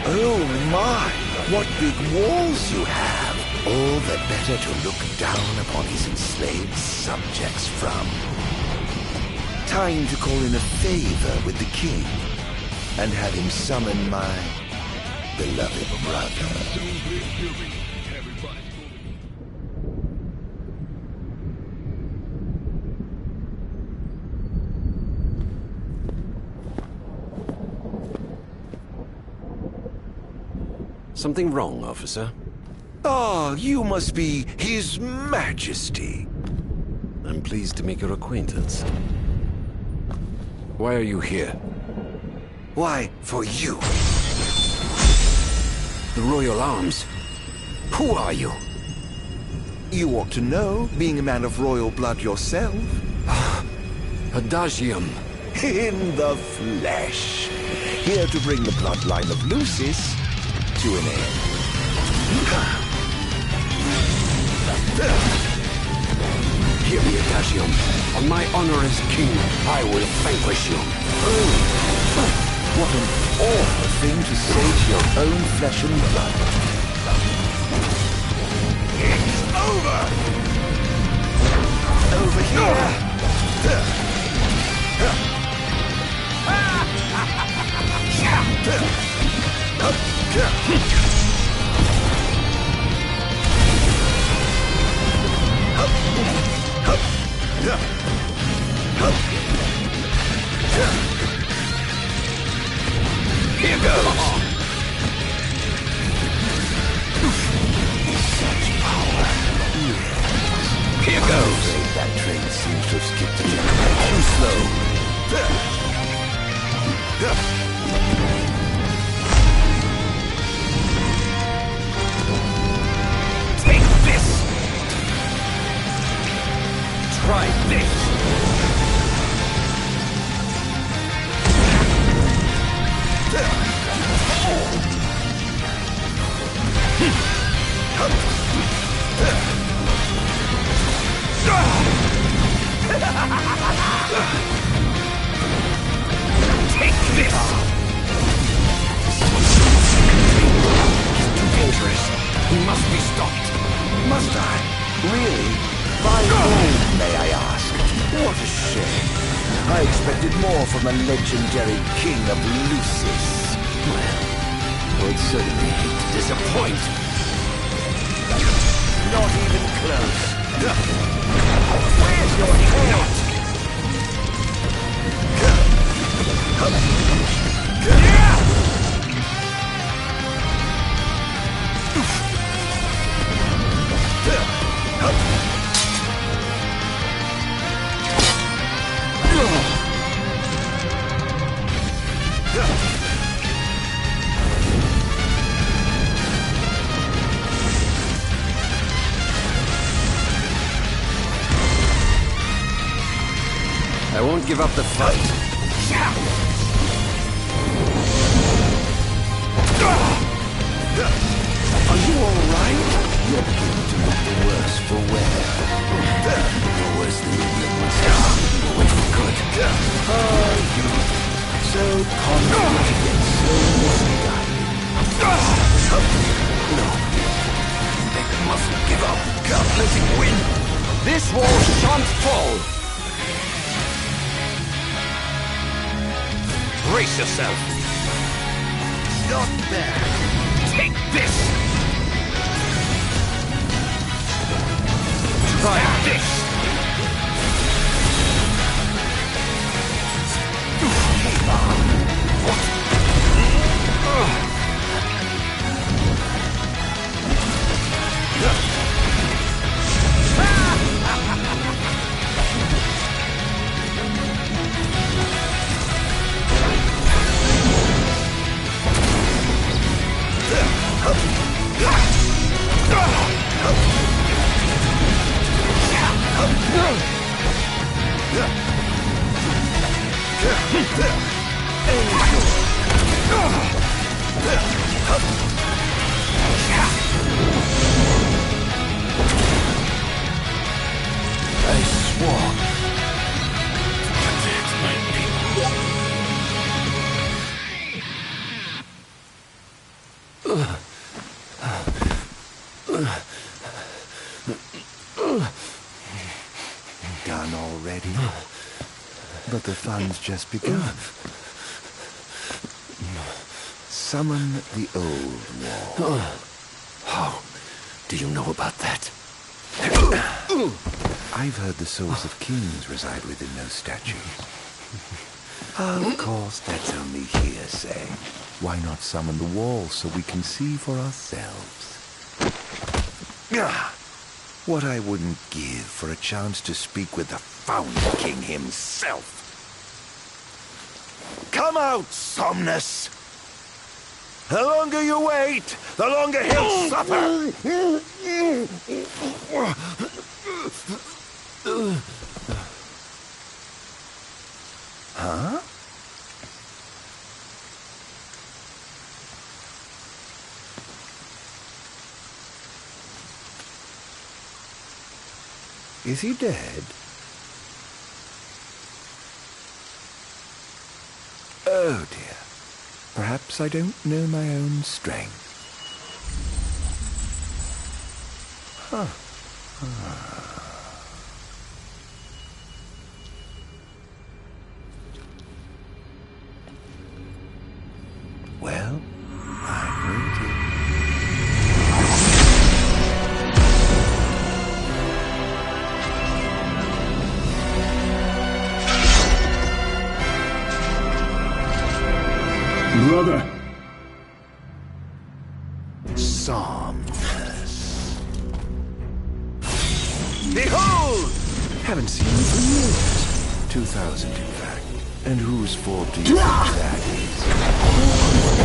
Oh my, what big walls you have! All the better to look down upon his enslaved subjects from. Time to call in a favor with the king, and have him summon my beloved brother. Something wrong, officer? Ah, you must be His Majesty. I'm pleased to make your acquaintance. Why are you here? Why, for you. The Royal Arms? Who are you? You ought to know, being a man of royal blood yourself. Adagium. In the flesh. Here to bring the bloodline of Lucis to an end. Hear me, Adagium. On my honor as king, I will vanquish you. Oh, what an awful thing to say to your own flesh and blood. It's over! Over here! Here goes! Such power. Here goes! That train seems to have skipped a generation. Too slow. Take this! Try this! Take this! Too dangerous. He must be stopped. Must I? Really? By whom, may I ask? What a shame. I expected more from the legendary king of Lucis. Well, I would certainly hate to disappoint. Not even close. Where's your head? won't give up the fight. Are you alright? You're beginning to look the worse for wear. You're worse than you let myself keep you away for good. Oh, you. So confident yet so misguided. No. They mustn't give up. Can't let him win. This wall shan't fall! Brace yourself! Not bad. Take this! Try this! I swore to protect my people. Done already? But the fun's just begun. Summon the old wall. How do you know about that? I've heard the souls of kings reside within those statues. Of course, that's only hearsay. Why not summon the wall so we can see for ourselves? What I wouldn't give for a chance to speak with the Founder King himself. Come out, Somnus! The longer you wait, the longer he'll suffer! Huh? Is he dead? Oh dear. Perhaps I don't know my own strength. Huh. Well, I'm waiting. Brother. Somnus. Behold! Haven't seen you for years. 2000, in fact. And whose fault do you think that is? Who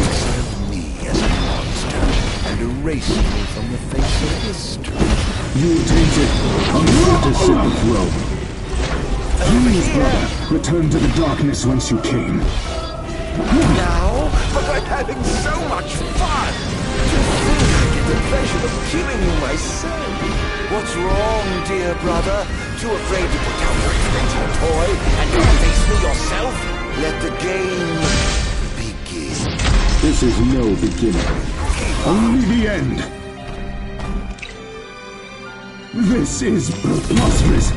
exiled me as a monster and erased me from the face of history? You tainted, unfit to sit the throne. Please, brother, return to the darkness whence you came. Now? But I'm having so much fun! To think I get the pleasure of killing you myself! What's wrong, dear brother? Too afraid to put down your expensive toy and come face me yourself? Let the game begin. This is no beginning. Only the end. This is preposterous.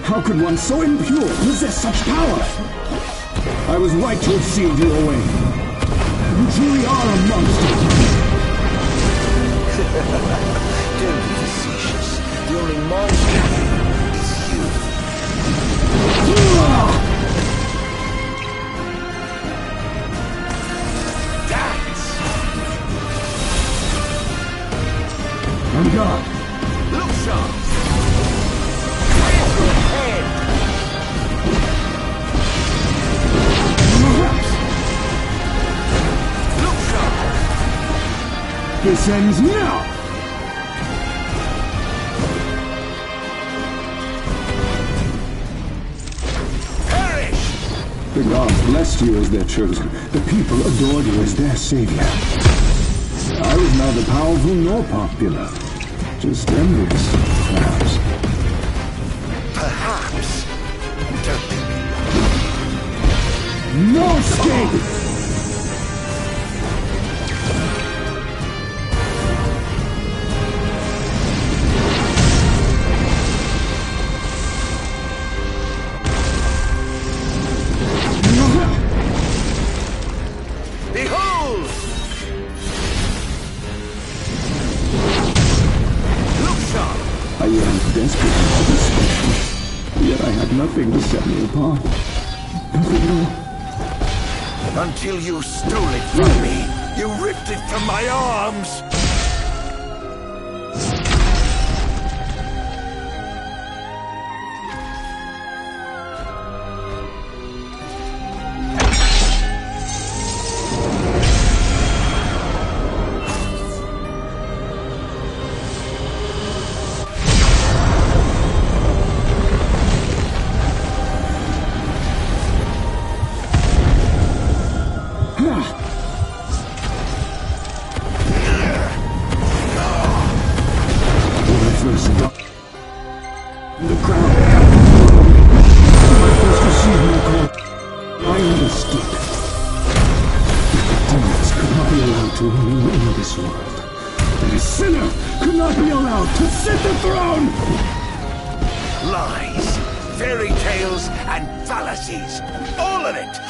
How could one so impure possess such power? I was right to have sealed you away. You truly are a monster. Don't be facetious. The only monster is you. That's... On guard. Look sharp! Where's your head? This ends now! The gods blessed you as their chosen. The people adored you as their savior. I was neither powerful nor popular. Just envious, perhaps. Perhaps. No escape! Behold! I yearned desperately for this specialist, yet I had nothing to set me apart. Nothing more. Until you stole it from me. You ripped it from my arms. Lies, fairy tales, and fallacies. All of it.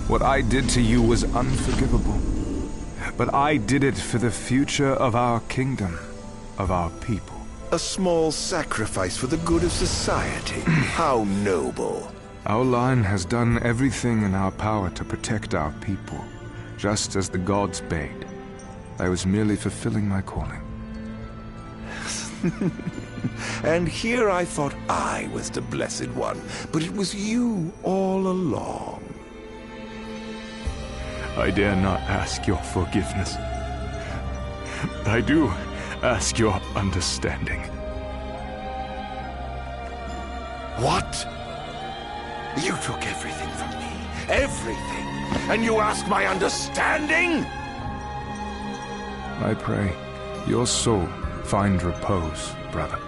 What I did to you was unforgivable. But I did it for the future of our kingdom, of our people. A small sacrifice for the good of society. How noble. Our line has done everything in our power to protect our people, just as the gods bade. I was merely fulfilling my calling. And here I thought I was the Blessed One, but it was you all along. I dare not ask your forgiveness. I do ask your understanding. What? You took everything from me. Everything. And you ask my understanding? I pray your soul find repose, brother.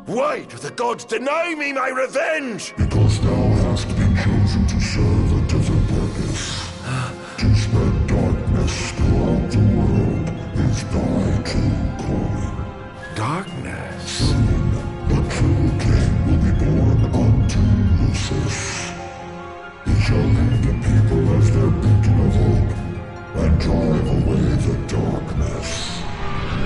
Why do the gods deny me my revenge? Because thou hast been chosen to serve a different purpose. To spread darkness throughout the world is thy true calling. Darkness? Soon, the true king will be born unto Lucis. He shall lead the people as their beacon of hope, and drive away the darkness.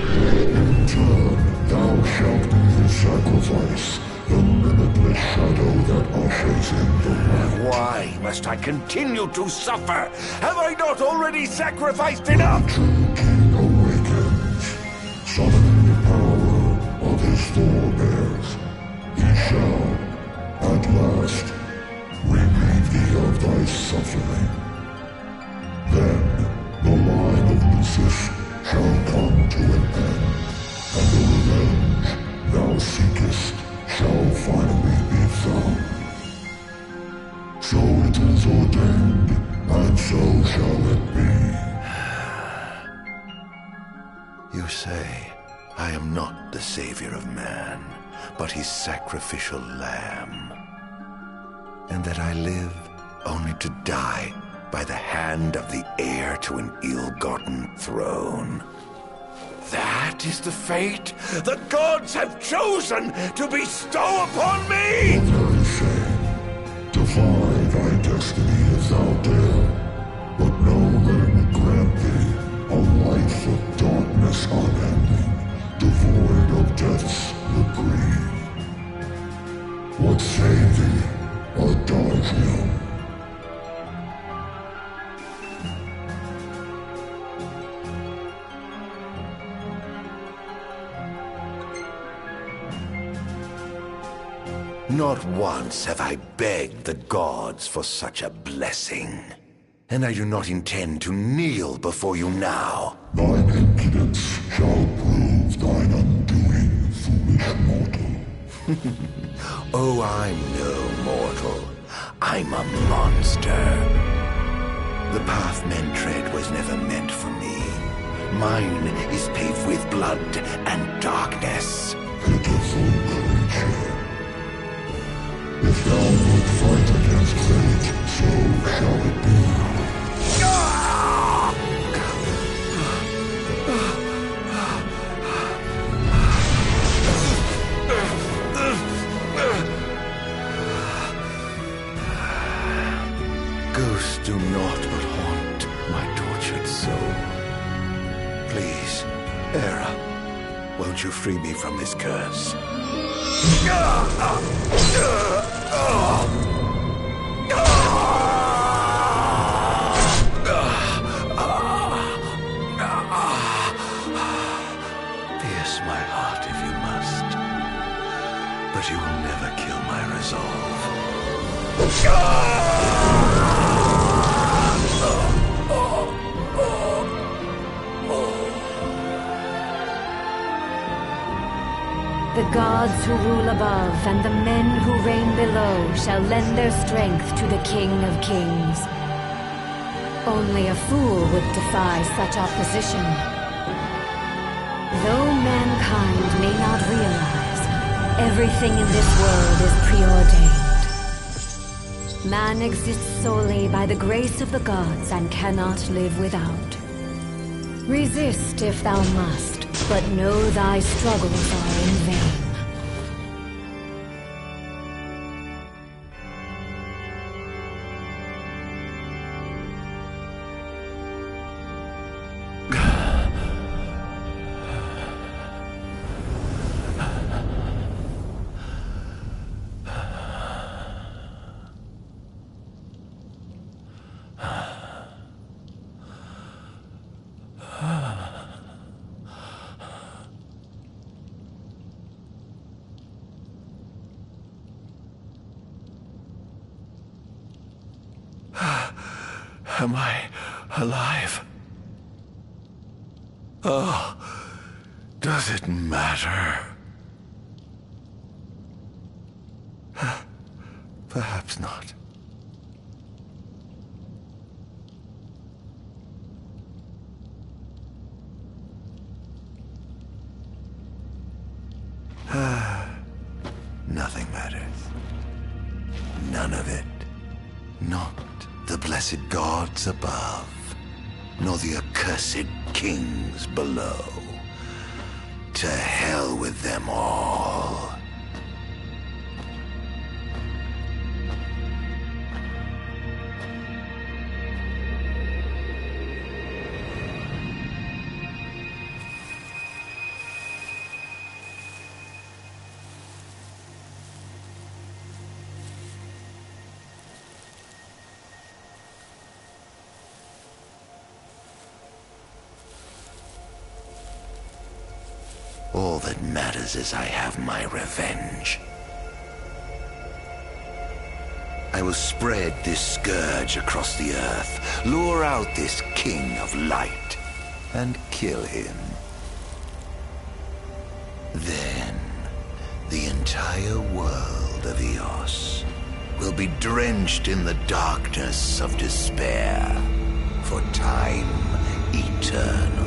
In turn, thou shalt be his sacrifice, the limitless shadow that ushers in the light. Why must I continue to suffer? Have I not already sacrificed enough? The true king awakens, summoning the power of his forebears. He shall, at last, relieve thee of thy suffering. Then, the line of Lucis shall come to an end, and the revenge thou seekest shall finally be found. So it is ordained, and so shall it be. You say I am not the savior of man, but his sacrificial lamb, and that I live only to die by the hand of the heir to an ill-gotten throne. That is the fate the gods have chosen to bestow upon me! The very same. Defy thy destiny if thou dare, but know that it will grant thee a life of darkness unending, devoid of death's reprieve. What say thee, Ardyn? Not once have I begged the gods for such a blessing. And I do not intend to kneel before you now. Thine impudence shall prove thine undoing, foolish mortal. Oh, I'm no mortal. I'm a monster. The path men tread was never meant for me. Mine is paved with blood and darkness. Pitiful creature. If thou wilt fight against fate, so shall it be. Ghosts do naught but haunt my tortured soul. Please, Hera, won't you free me from this curse? Pierce my heart if you must, but you will never kill my resolve. The gods who rule above and the men who reign below shall lend their strength to the King of Kings. Only a fool would defy such opposition. Though mankind may not realize, everything in this world is preordained. Man exists solely by the grace of the gods and cannot live without. Resist if thou must, but know thy struggles are in vain. Am I alive? Oh, does it matter? Perhaps not. Not the blessed gods above, nor the accursed kings below. To hell with them all. All that matters is I have my revenge. I will spread this scourge across the earth, lure out this king of light, and kill him. Then, the entire world of Eos will be drenched in the darkness of despair for time eternal.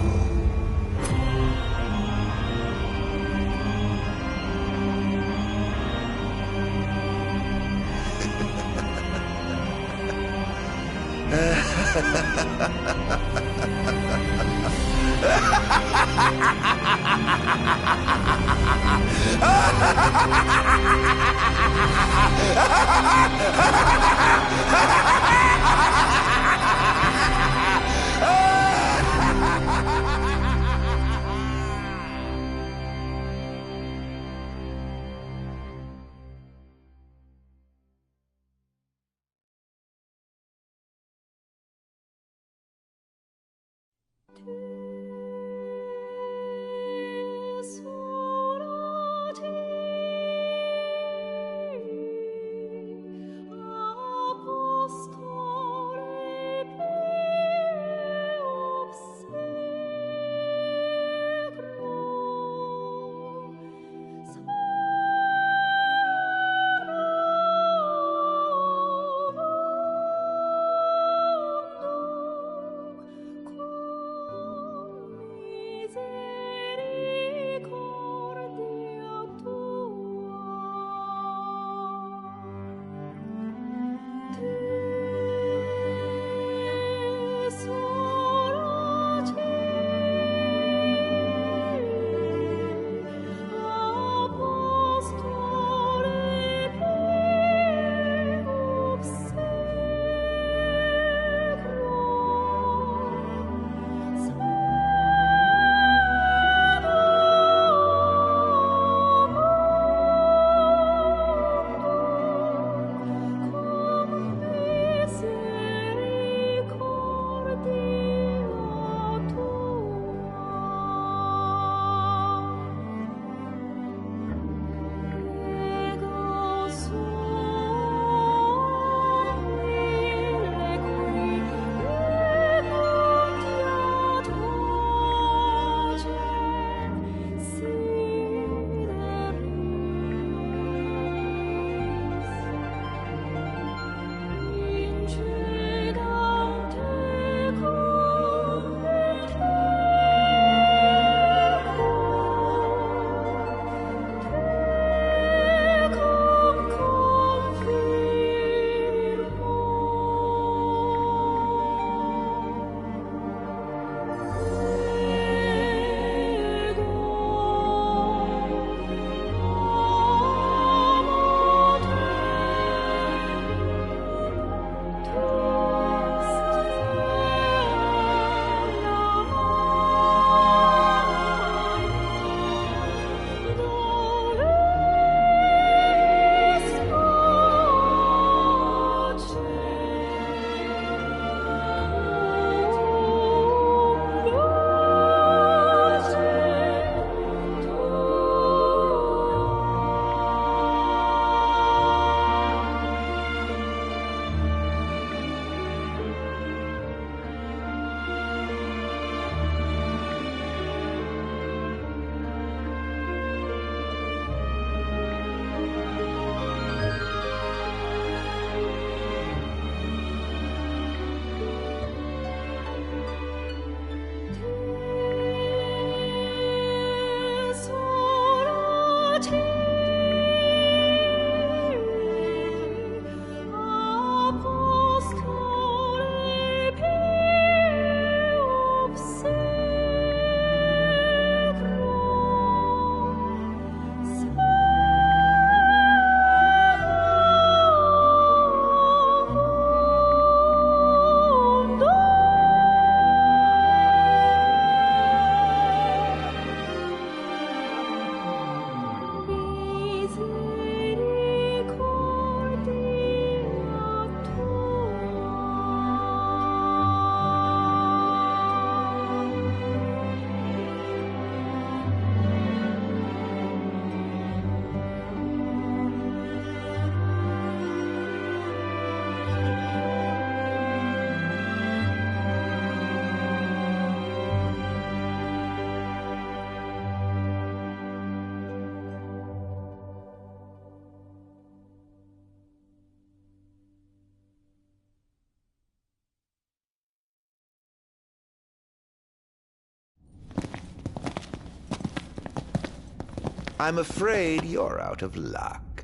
I'm afraid you're out of luck.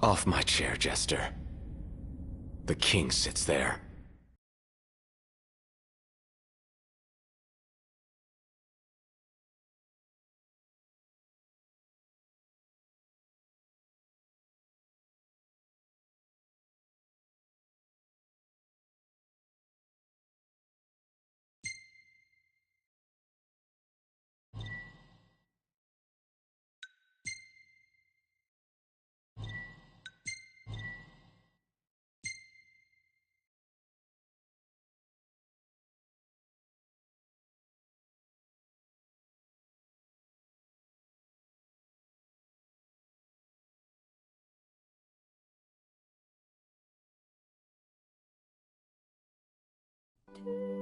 Off my chair, Jester. The king sits there. To